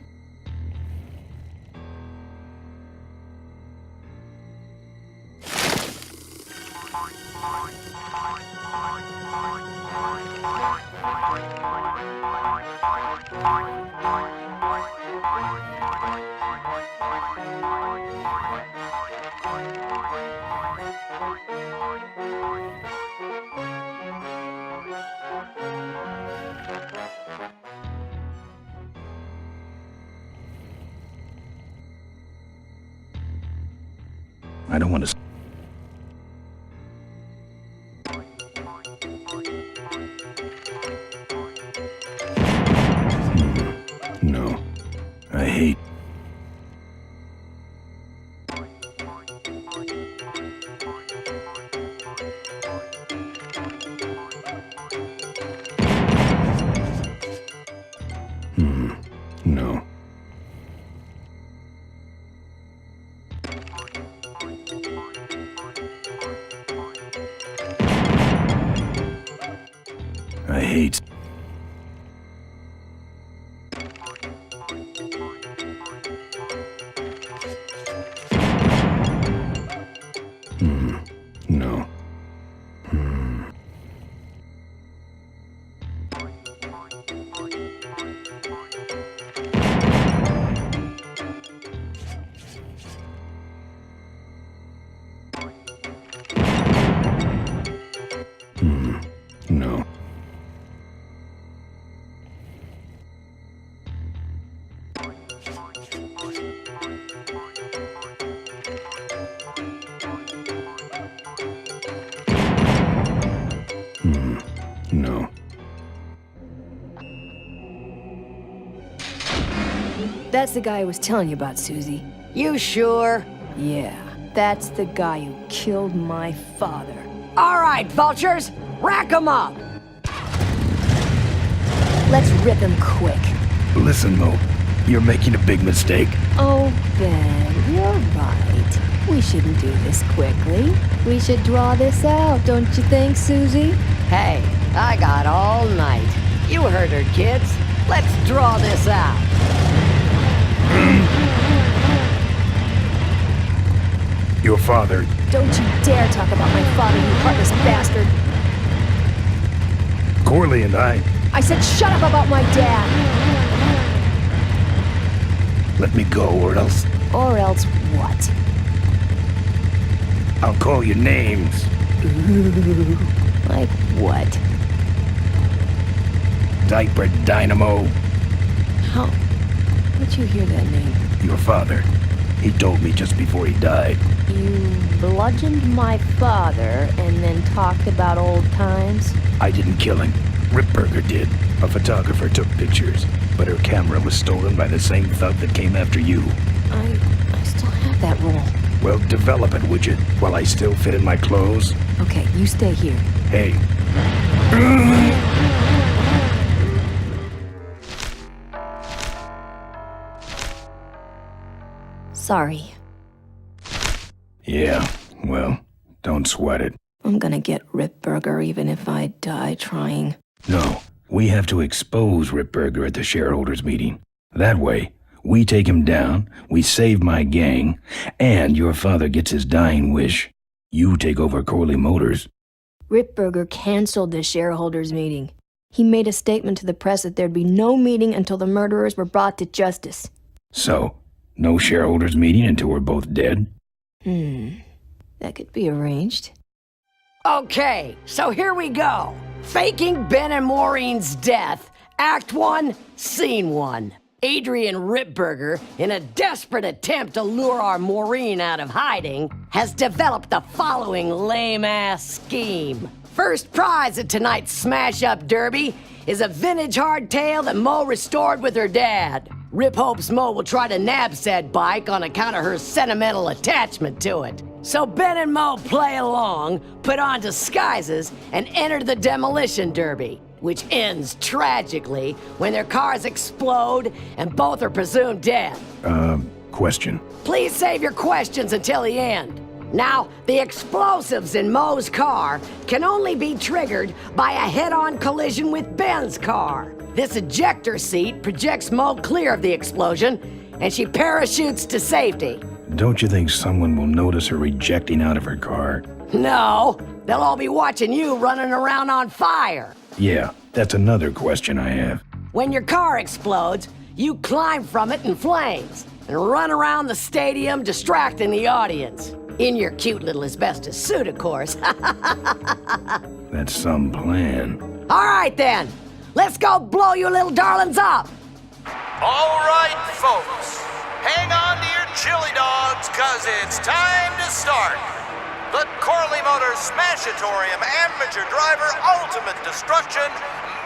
I don't want to... No. I hate... No. I hate... No. No. No. That's the guy I was telling you about, Susie. You sure? Yeah, that's the guy who killed my father. All right, vultures, rack 'em up. Let's rip him quick. Listen, Mo. You're making a big mistake. Oh, Ben, you're right. We shouldn't do this quickly. We should draw this out, don't you think, Susie? Hey, I got all night. You heard her, kids. Let's draw this out. Your father... Don't you dare talk about my father, you heartless bastard. Corley and I said shut up about my dad. Let me go, or else... Or else what? I'll call you names. Ooh, like what? Diaper Dynamo. How? How'd you hear that name? Your father. He told me just before he died. You bludgeoned my father and then talked about old times? I didn't kill him. Ripburger did. A photographer took pictures, but her camera was stolen by the same thug that came after you. I still have that roll. Well, develop it, would you? While I still fit in my clothes? Okay, you stay here. Hey. Sorry. Yeah, well, don't sweat it. I'm gonna get Ripburger even if I die trying. No, we have to expose Ripburger at the shareholders meeting. That way, we take him down, we save my gang, and your father gets his dying wish. You take over Corley Motors. Ripburger canceled the shareholders meeting. He made a statement to the press that there'd be no meeting until the murderers were brought to justice. So, no shareholders meeting until we're both dead? That could be arranged. Okay, so here we go. Faking Ben and Maureen's death. Act 1, Scene 1. Adrian Ripburger, in a desperate attempt to lure our Maureen out of hiding, has developed the following lame-ass scheme. First prize at tonight's smash-up derby is a vintage hardtail that Mo restored with her dad. Rip hopes Mo will try to nab said bike on account of her sentimental attachment to it. So Ben and Mo play along, put on disguises, and enter the demolition derby, which ends tragically when their cars explode and both are presumed dead. Question. Please save your questions until the end. Now, the explosives in Mo's car can only be triggered by a head-on collision with Ben's car. This ejector seat projects Mo clear of the explosion, and she parachutes to safety. Don't you think someone will notice her ejecting out of her car? No, they'll all be watching you running around on fire. Yeah, that's another question I have. When your car explodes, you climb from it in flames and run around the stadium distracting the audience. In your cute little asbestos suit, of course. That's some plan. All right, then. Let's go blow you little darlings up. All right, folks. Hang on to your chili dogs, 'cause it's time to start. The Corley Motors Smashatorium Amateur Driver Ultimate Destruction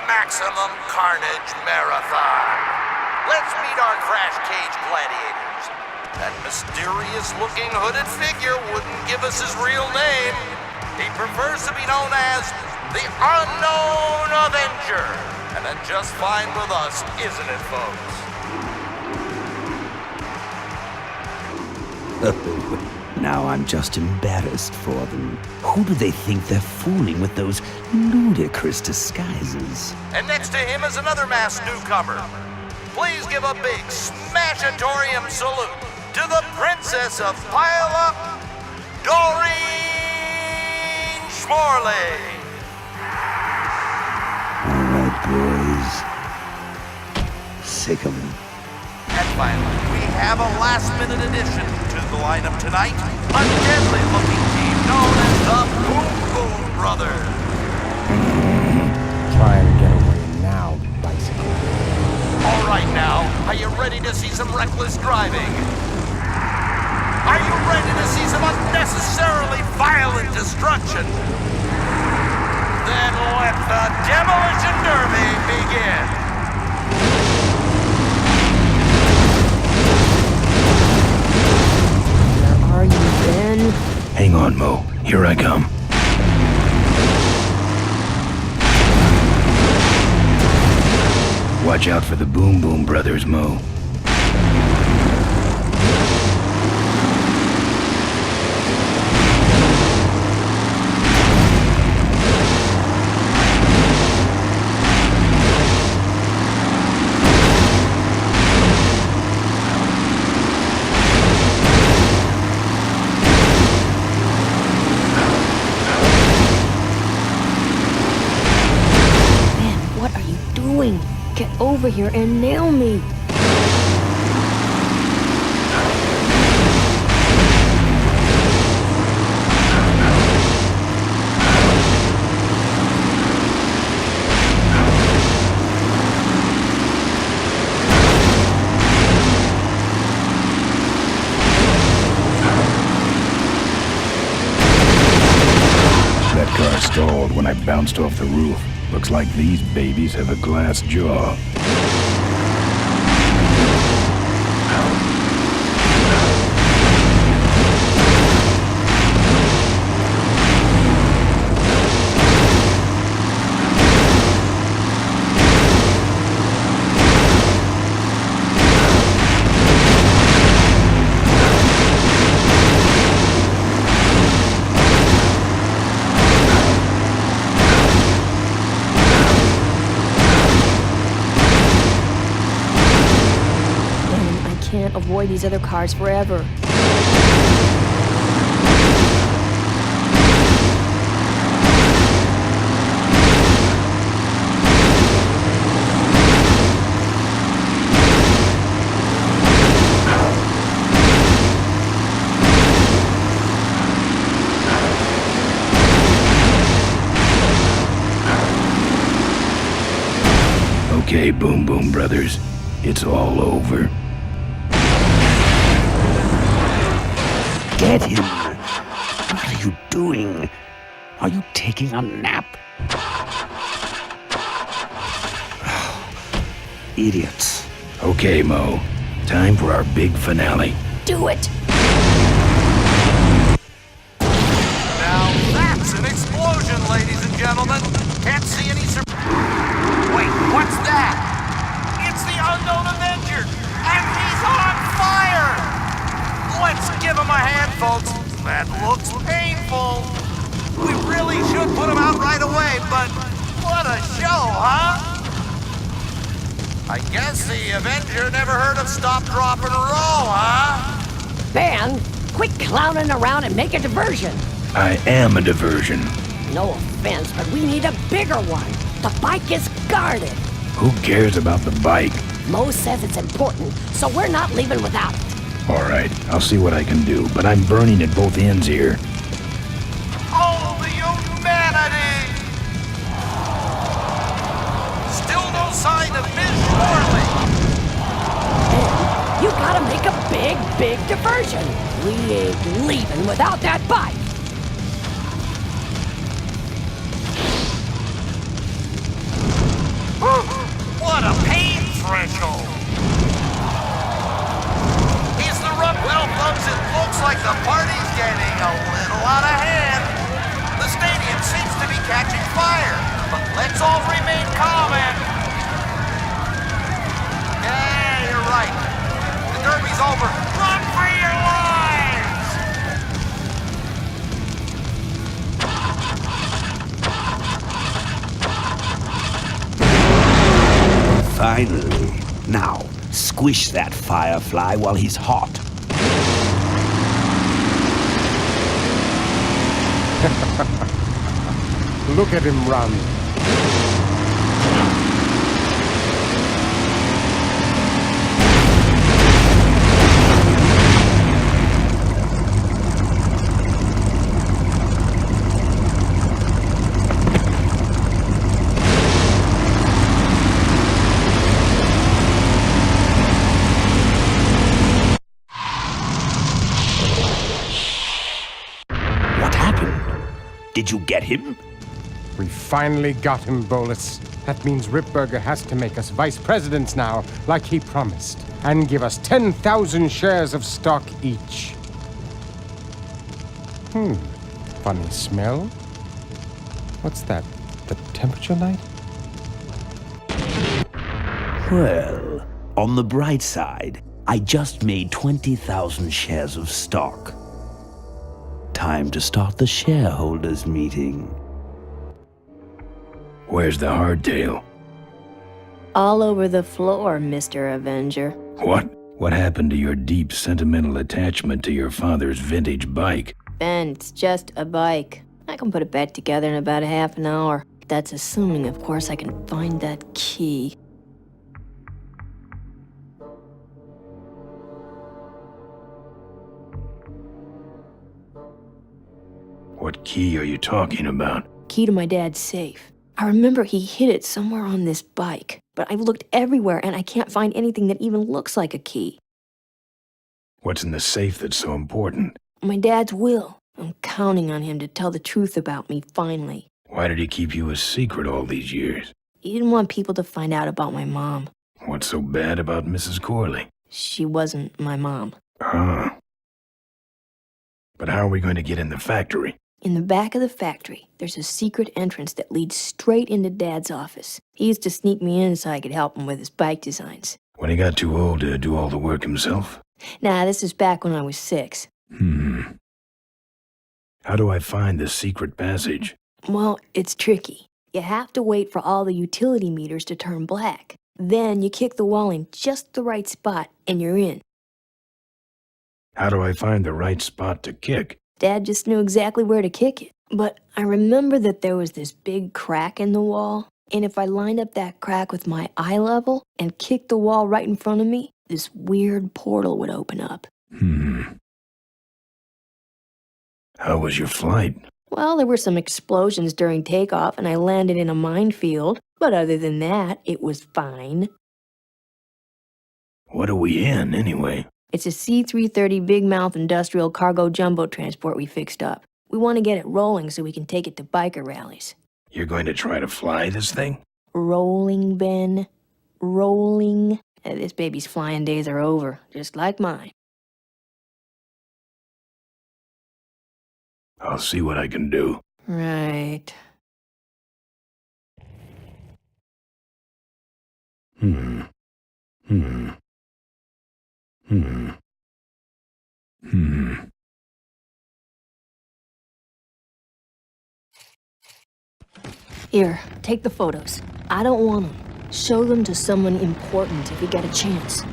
Maximum Carnage Marathon. Let's meet our crash cage gladiators. That mysterious-looking hooded figure wouldn't give us his real name. He prefers to be known as the Unknown Avenger. And that's just fine with us, isn't it, folks? Now I'm just embarrassed for them. Who do they think they're fooling with those ludicrous disguises? And next to him is another masked newcomer. Please give a big Smashatorium salute to the Princess of Pile-Up, Doreen Schmorley. All right, boys. Sick 'em. And finally, we have a last-minute addition to the lineup tonight. A deadly-looking team known as the Boom Boom Brothers. Try and get away now, bicycle. All right now, are you ready to see some reckless driving? Are you ready to see some unnecessarily violent destruction? Then let the Demolition Derby begin. Where are you, Ben? Hang on, Mo. Here I come. Watch out for the Boom Boom Brothers, Mo. What are you doing? Get over here and nail me. That car stalled when I bounced off the roof. Looks like these babies have a glass jaw. Can't avoid these other cars forever. Okay, Boom Boom Brothers. It's all over. Get him! What are you doing? Are you taking a nap? Idiots. Okay, Mo. Time for our big finale. Do it! Now that's an explosion, ladies and gentlemen. Can't see any Wait, what's that? It's the Unknown Avenger, and he's on fire! Let's give him a hand, folks. That looks painful. We really should put him out right away, but what a show, huh? I guess the Avenger never heard of stop, drop, and roll, huh? Ben, quit clowning around and make a diversion. I am a diversion. No offense, but we need a bigger one. The bike is guarded. Who cares about the bike? Mo says it's important, so we're not leaving without it. All right, I'll see what I can do, but I'm burning at both ends here. Oh, the humanity! Still no sign of Miss Morley. Ben, you gotta make a big diversion. We ain't leaving without that bike. What a pain threshold! Is the rub? Well, folks, it looks like the party's getting a little out of hand. The stadium seems to be catching fire, but let's all remain calm and... Yeah, you're right. The derby's over. Run for your lives! Finally. Now, squish that firefly while he's hot. Look at him run. What happened? Did you get him? We finally got him, Bolus. That means Ripburger has to make us vice presidents now, like he promised, and give us 10,000 shares of stock each. Funny smell. What's that? The temperature light? Well, on the bright side, I just made 20,000 shares of stock. Time to start the shareholders meeting. Where's the hardtail? All over the floor, Mr. Avenger. What? What happened to your deep sentimental attachment to your father's vintage bike? Ben, it's just a bike. I can put it back together in about a half an hour. That's assuming, of course, I can find that key. What key are you talking about? Key to my dad's safe. I remember he hid it somewhere on this bike, but I've looked everywhere and I can't find anything that even looks like a key. What's in the safe that's so important? My dad's will. I'm counting on him to tell the truth about me finally. Why did he keep you a secret all these years? He didn't want people to find out about my mom. What's so bad about Mrs. Corley? She wasn't my mom. Ah. But how are we going to get in the factory? In the back of the factory, there's a secret entrance that leads straight into Dad's office. He used to sneak me in so I could help him with his bike designs. When he got too old to do all the work himself? Nah, this is back when I was 6. How do I find the secret passage? Well, it's tricky. You have to wait for all the utility meters to turn black. Then you kick the wall in just the right spot, and you're in. How do I find the right spot to kick? Dad just knew exactly where to kick it. But I remember that there was this big crack in the wall, and if I lined up that crack with my eye level and kicked the wall right in front of me, this weird portal would open up. How was your flight? Well, there were some explosions during takeoff, and I landed in a minefield. But other than that, it was fine. What are we in, anyway? It's a C-330 Big Mouth industrial cargo jumbo transport we fixed up. We want to get it rolling so we can take it to biker rallies. You're going to try to fly this thing? Rolling, Ben. Rolling. This baby's flying days are over, just like mine. I'll see what I can do. Right. Here, take the photos. I don't want them. Show them to someone important if you get a chance.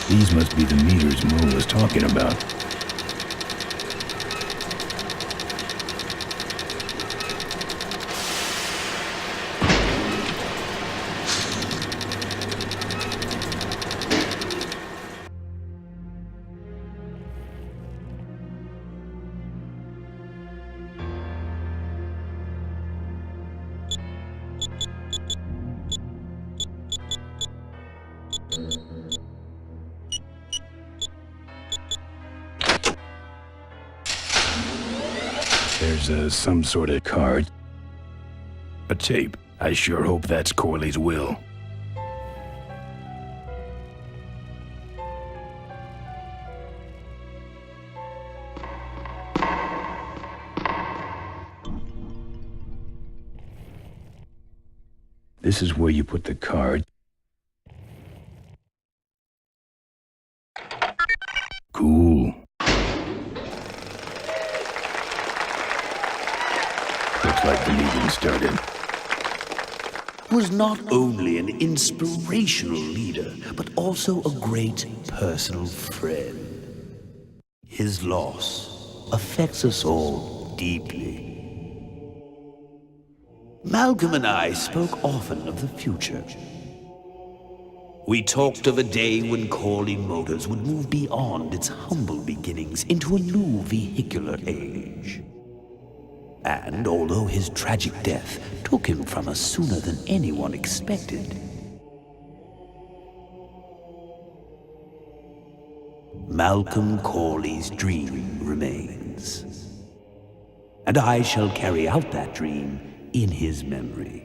These must be the meters Mo was talking about. There's some sort of card. A tape. I sure hope that's Corley's will. This is where you put the card. Cool. Looks like the meeting started. Was not only an inspirational leader, but also a great personal friend. His loss affects us all deeply. Malcolm and I spoke often of the future. We talked of a day when Corley Motors would move beyond its humble beginnings into a new vehicular age. And although his tragic death took him from us sooner than anyone expected, Malcolm Corley's dream remains. And I shall carry out that dream in his memory.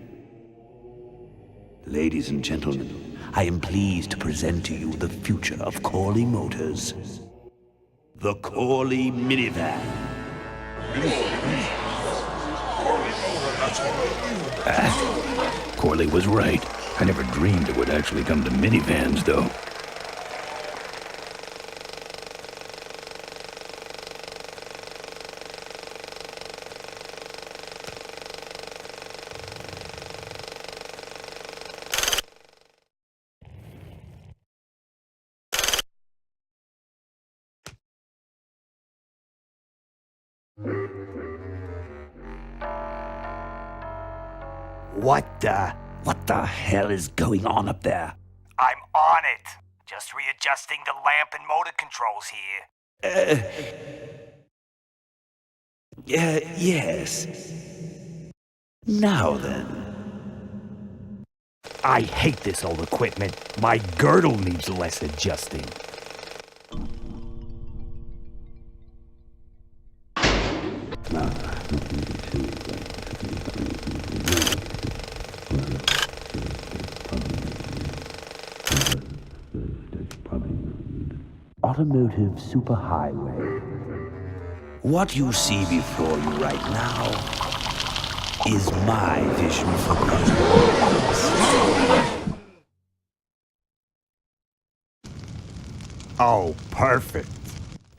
Ladies and gentlemen, I am pleased to present to you the future of Corley Motors. The Corley Minivan. Corley was right. I never dreamed it would actually come to minivans, though. What the hell is going on up there? I'm on it. Just readjusting the lamp and motor controls here. Yes. Now then. I hate this old equipment. My girdle needs less adjusting. Automotive superhighway. What you see before you right now is my vision for cars. Oh, perfect.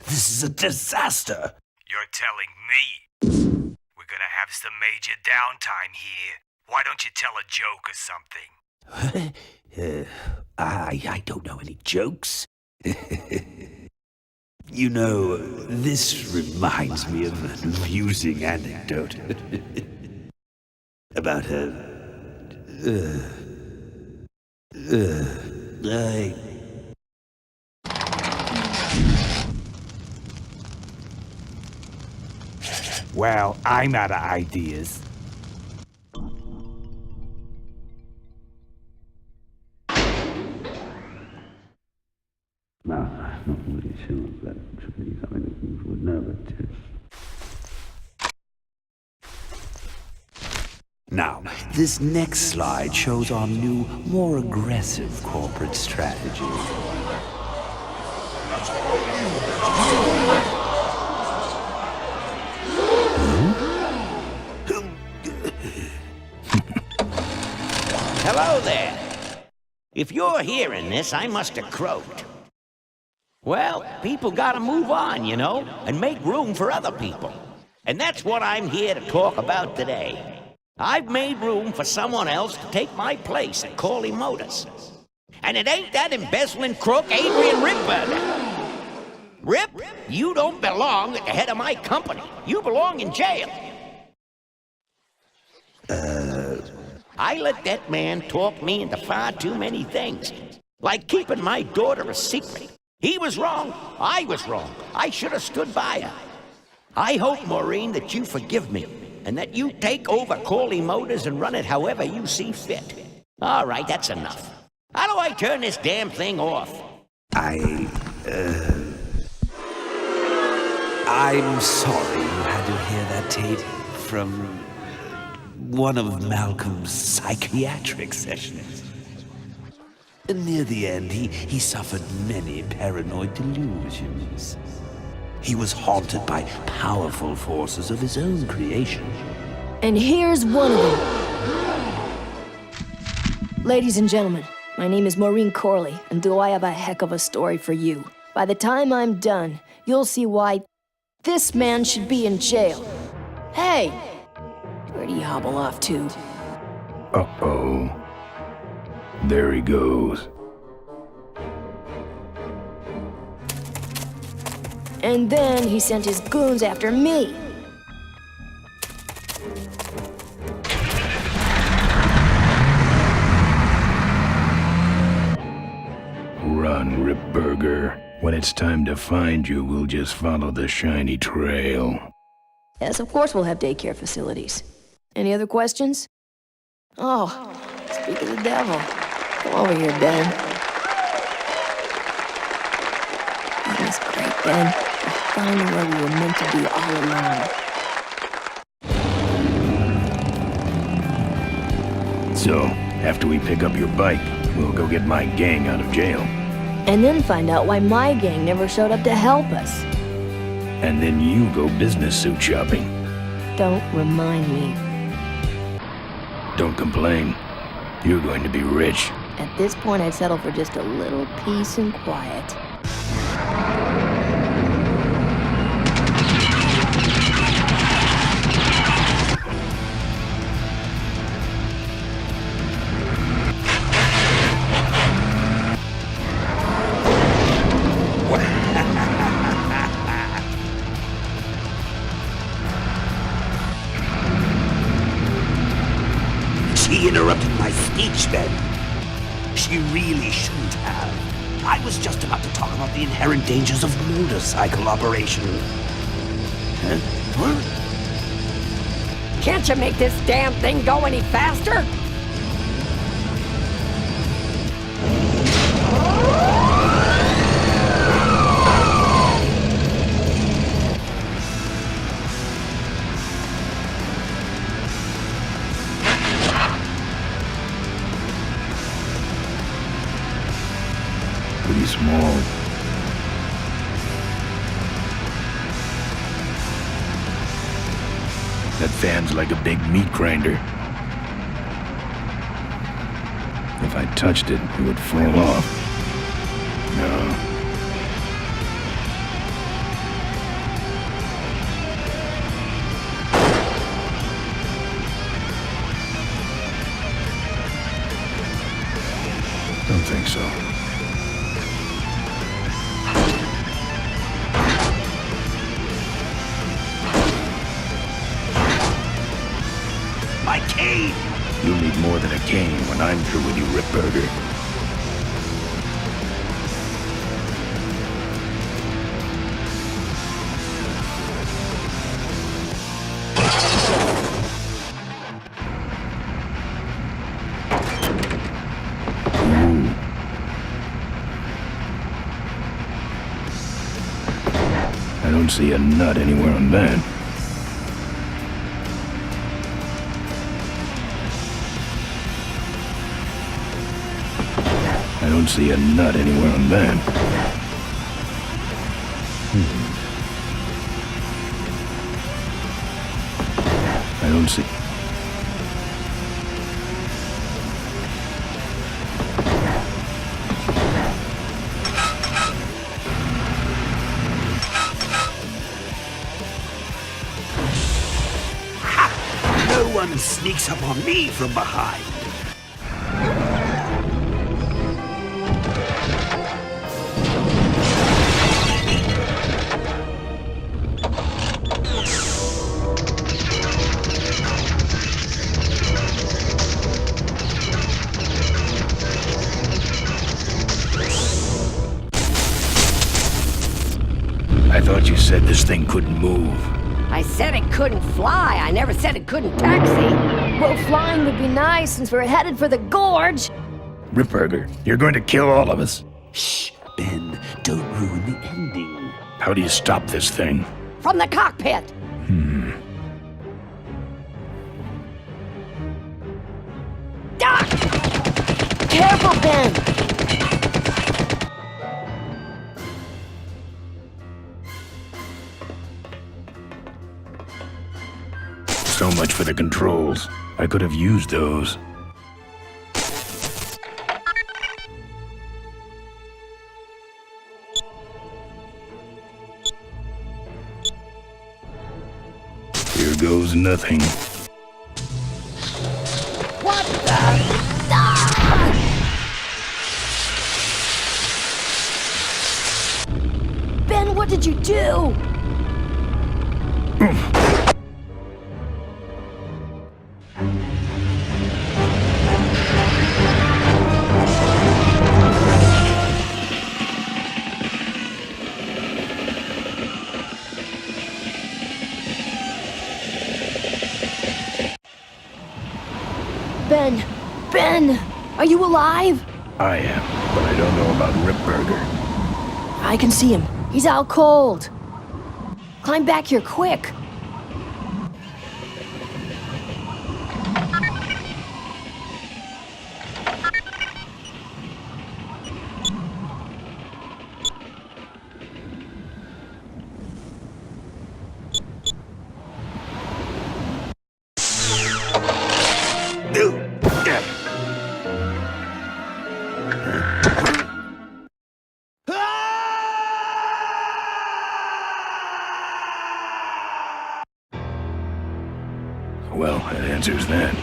This is a disaster. You're telling me. We're gonna have some major downtime here. Why don't you tell a joke or something? I don't know any jokes. You know, this reminds me of an amusing anecdote about Well, I'm out of ideas. No, I'm not really sure if that should be something that you would know, but... Now, this next slide shows our new, more aggressive corporate strategy. Hello there. If you're hearing this, I must have croaked. Well, people gotta move on, you know, and make room for other people. And that's what I'm here to talk about today. I've made room for someone else to take my place at Corley Motors. And it ain't that embezzling crook Adrian Ripburger. Rip, you don't belong at the head of my company. You belong in jail. I let that man talk me into far too many things. Like keeping my daughter a secret. He was wrong. I was wrong. I should have stood by her. I hope, Maureen, that you forgive me and that you take over Corley Motors and run it however you see fit. All right, that's enough. How do I turn this damn thing off? I'm sorry you had Did you hear that, Tate? From one of Malcolm's psychiatric sessions. Near the end, he suffered many paranoid delusions. He was haunted by powerful forces of his own creation. And here's one of them. Ladies and gentlemen, my name is Maureen Corley, and do I have a heck of a story for you. By the time I'm done, you'll see why this man should be in jail. Hey! Where'd he hobble off to? Uh-oh. There he goes. And then he sent his goons after me. Run, Ripburger. When it's time to find you, we'll just follow the shiny trail. Yes, of course we'll have daycare facilities. Any other questions? Oh, speak of the devil. Come over here, Ben. That was great, Ben. We're finally where we were meant to be all along. So, after we pick up your bike, we'll go get my gang out of jail. And then find out why my gang never showed up to help us. And then you go business suit shopping. Don't remind me. Don't complain. You're going to be rich. At this point, I'd settle for just a little peace and quiet. She interrupted my speech then. She really shouldn't have. I was just about to talk about the inherent dangers of motorcycle operation. Huh? What? Can't you make this damn thing go any faster? Pretty small. That fan's like a big meat grinder. If I touched it, it would fall off. No. Don't think so. My cane! You'll need more than a cane when I'm through with you, Ripburger. Ooh. I don't see a nut anywhere on that. I don't see a nut anywhere on that. I don't see... Ha! No one sneaks up on me from behind. I thought you said this thing couldn't move. I said it couldn't fly. I never said it couldn't taxi. Well, flying would be nice since we're headed for the gorge. Ripburger, you're going to kill all of us. Shh, Ben, don't ruin the ending. How do you stop this thing? From the cockpit. Hmm. Ben! So much for the controls. I could have used those. Here goes nothing. What the? Ben, what did you do? Ben! Ben! Are you alive? I am, but I don't know about Ripburger. I can see him. He's out cold. Climb back here, quick! Well, that answers that.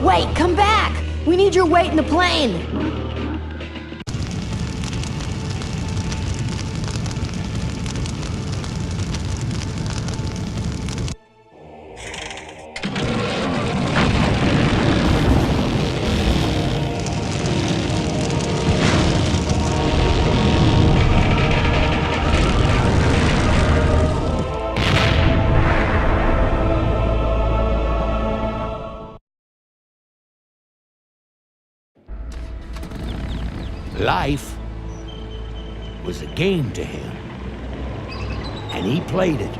Wait, come back! We need your weight in the plane! Life was a game to him, and he played it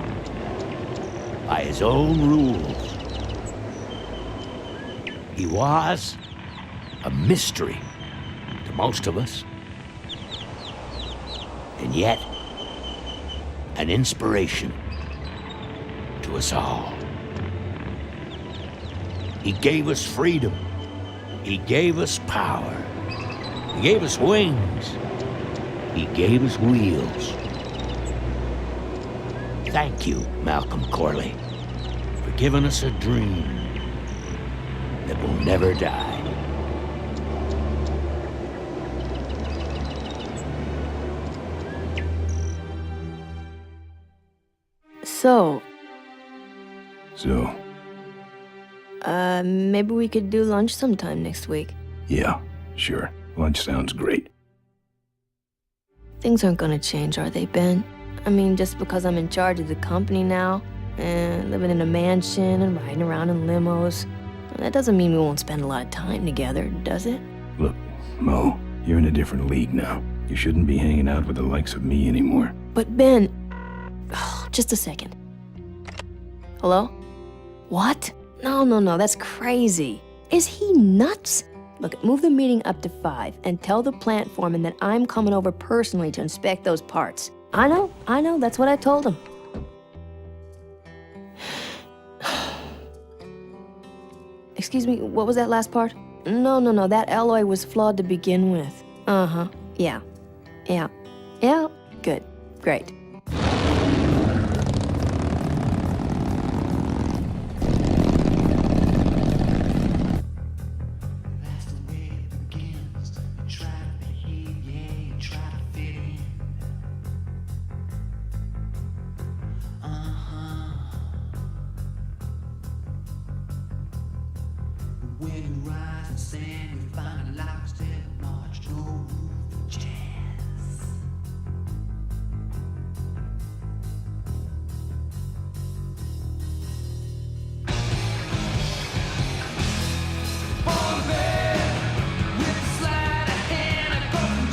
by his own rules. He was a mystery to most of us, and yet an inspiration to us all. He gave us freedom. He gave us power. He gave us wings. He gave us wheels. Thank you, Malcolm Corley, for giving us a dream that will never die. So, maybe we could do lunch sometime next week. Yeah, sure. Lunch sounds great. Things aren't gonna change, are they, Ben? I mean, just because I'm in charge of the company now, and living in a mansion and riding around in limos, that doesn't mean we won't spend a lot of time together, does it? Look, Mo, you're in a different league now. You shouldn't be hanging out with the likes of me anymore. But Ben... Oh, just a second. Hello? What? No, that's crazy. Is he nuts? Look, move the meeting up to 5 and tell the plant foreman that I'm coming over personally to inspect those parts. I know, that's what I told him. Excuse me, what was that last part? No, that alloy was flawed to begin with. Uh-huh, yeah, good, great. When you rise and stand, you find a lockstep march, no room for jazz. Fall in bed with a sleight of hand, I go from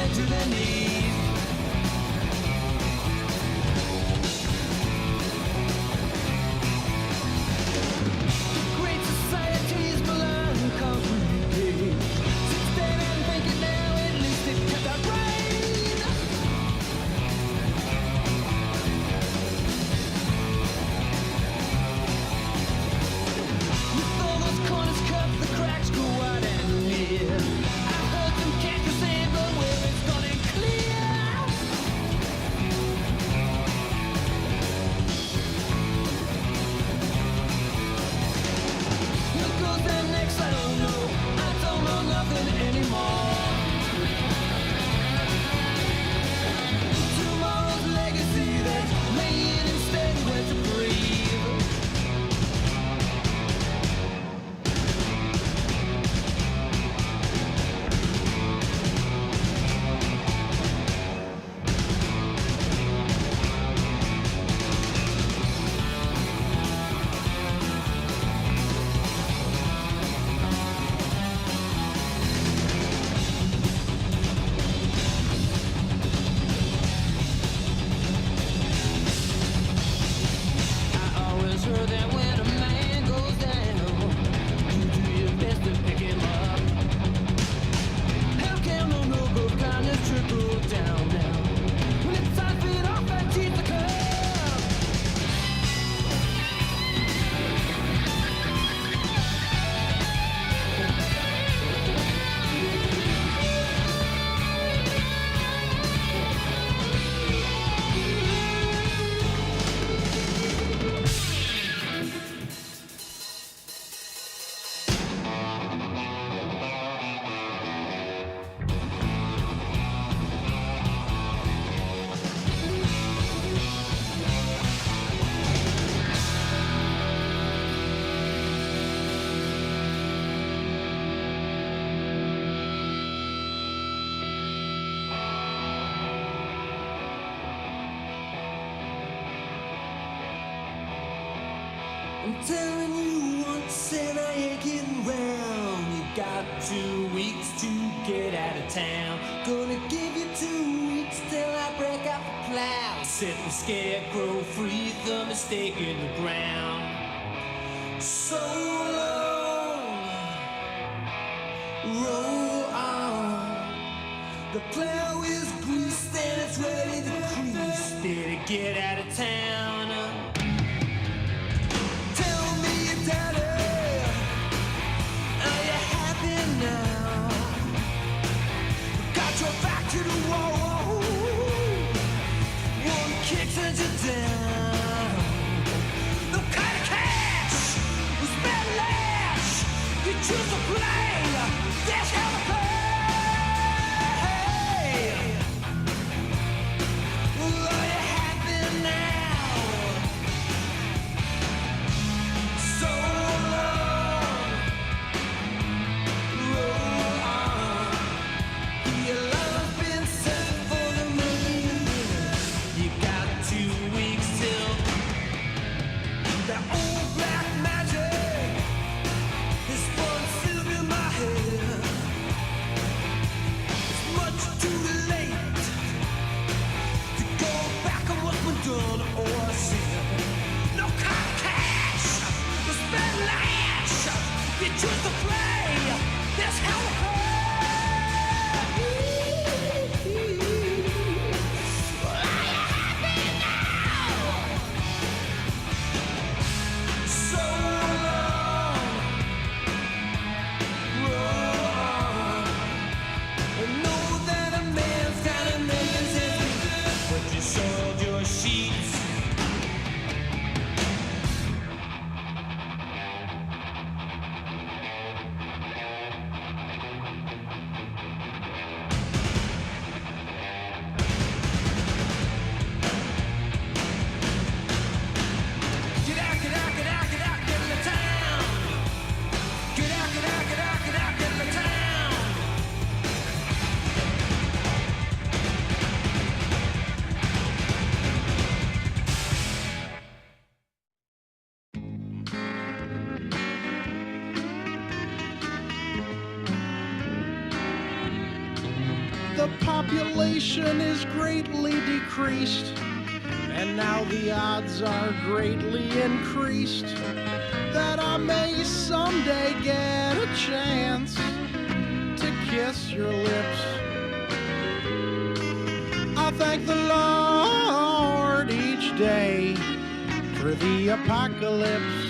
right to their knees. Great societies will uncomplicated. Since then I'm thinking now at least it kept our brain. With all those corners cut, the cracks go wide and near. I heard them can't save the where it's gone and clear. What goes there next, I don't know. I don't know nothing anymore. Tomorrow's legacy that's laying instead where to breathe. I always heard that when a man goes down, you do your best to pick him up. How can no noble kindness trickle down now? When it's 5 feet off and keep the cup. I'm telling you once and I ain't getting round. You got 2 weeks to get out of town. Gonna give you 2 weeks till I break out the plow. Set the scarecrow free, the mistake in the ground. So long, roll on. The plow is greased and it's ready to crease. Better get out of town. Tell me, Daddy, are you happy now? Got your back to the wall. One kick sends you down. No kind of cash was better lash. You choose to play. That's how to play. Are you happy now? So long, roll on. Your love's been set for the moon. You got 2 weeks till that old black magic is spun silk in my head. It's much too late to go back on what's been done or said. No kind of cash, no spend lash. You choose to play. That's how it goes. So long, roll on. I know that a man's gotta make his end, but you soiled your sheets. Get out, get out, get out, get out, get in the town. Get out, get out, get out, get out, get in the town. population is greatly decreased, and now the odds are greatly increased that I may someday get a chance to kiss your lips. I thank the Lord each day for the apocalypse.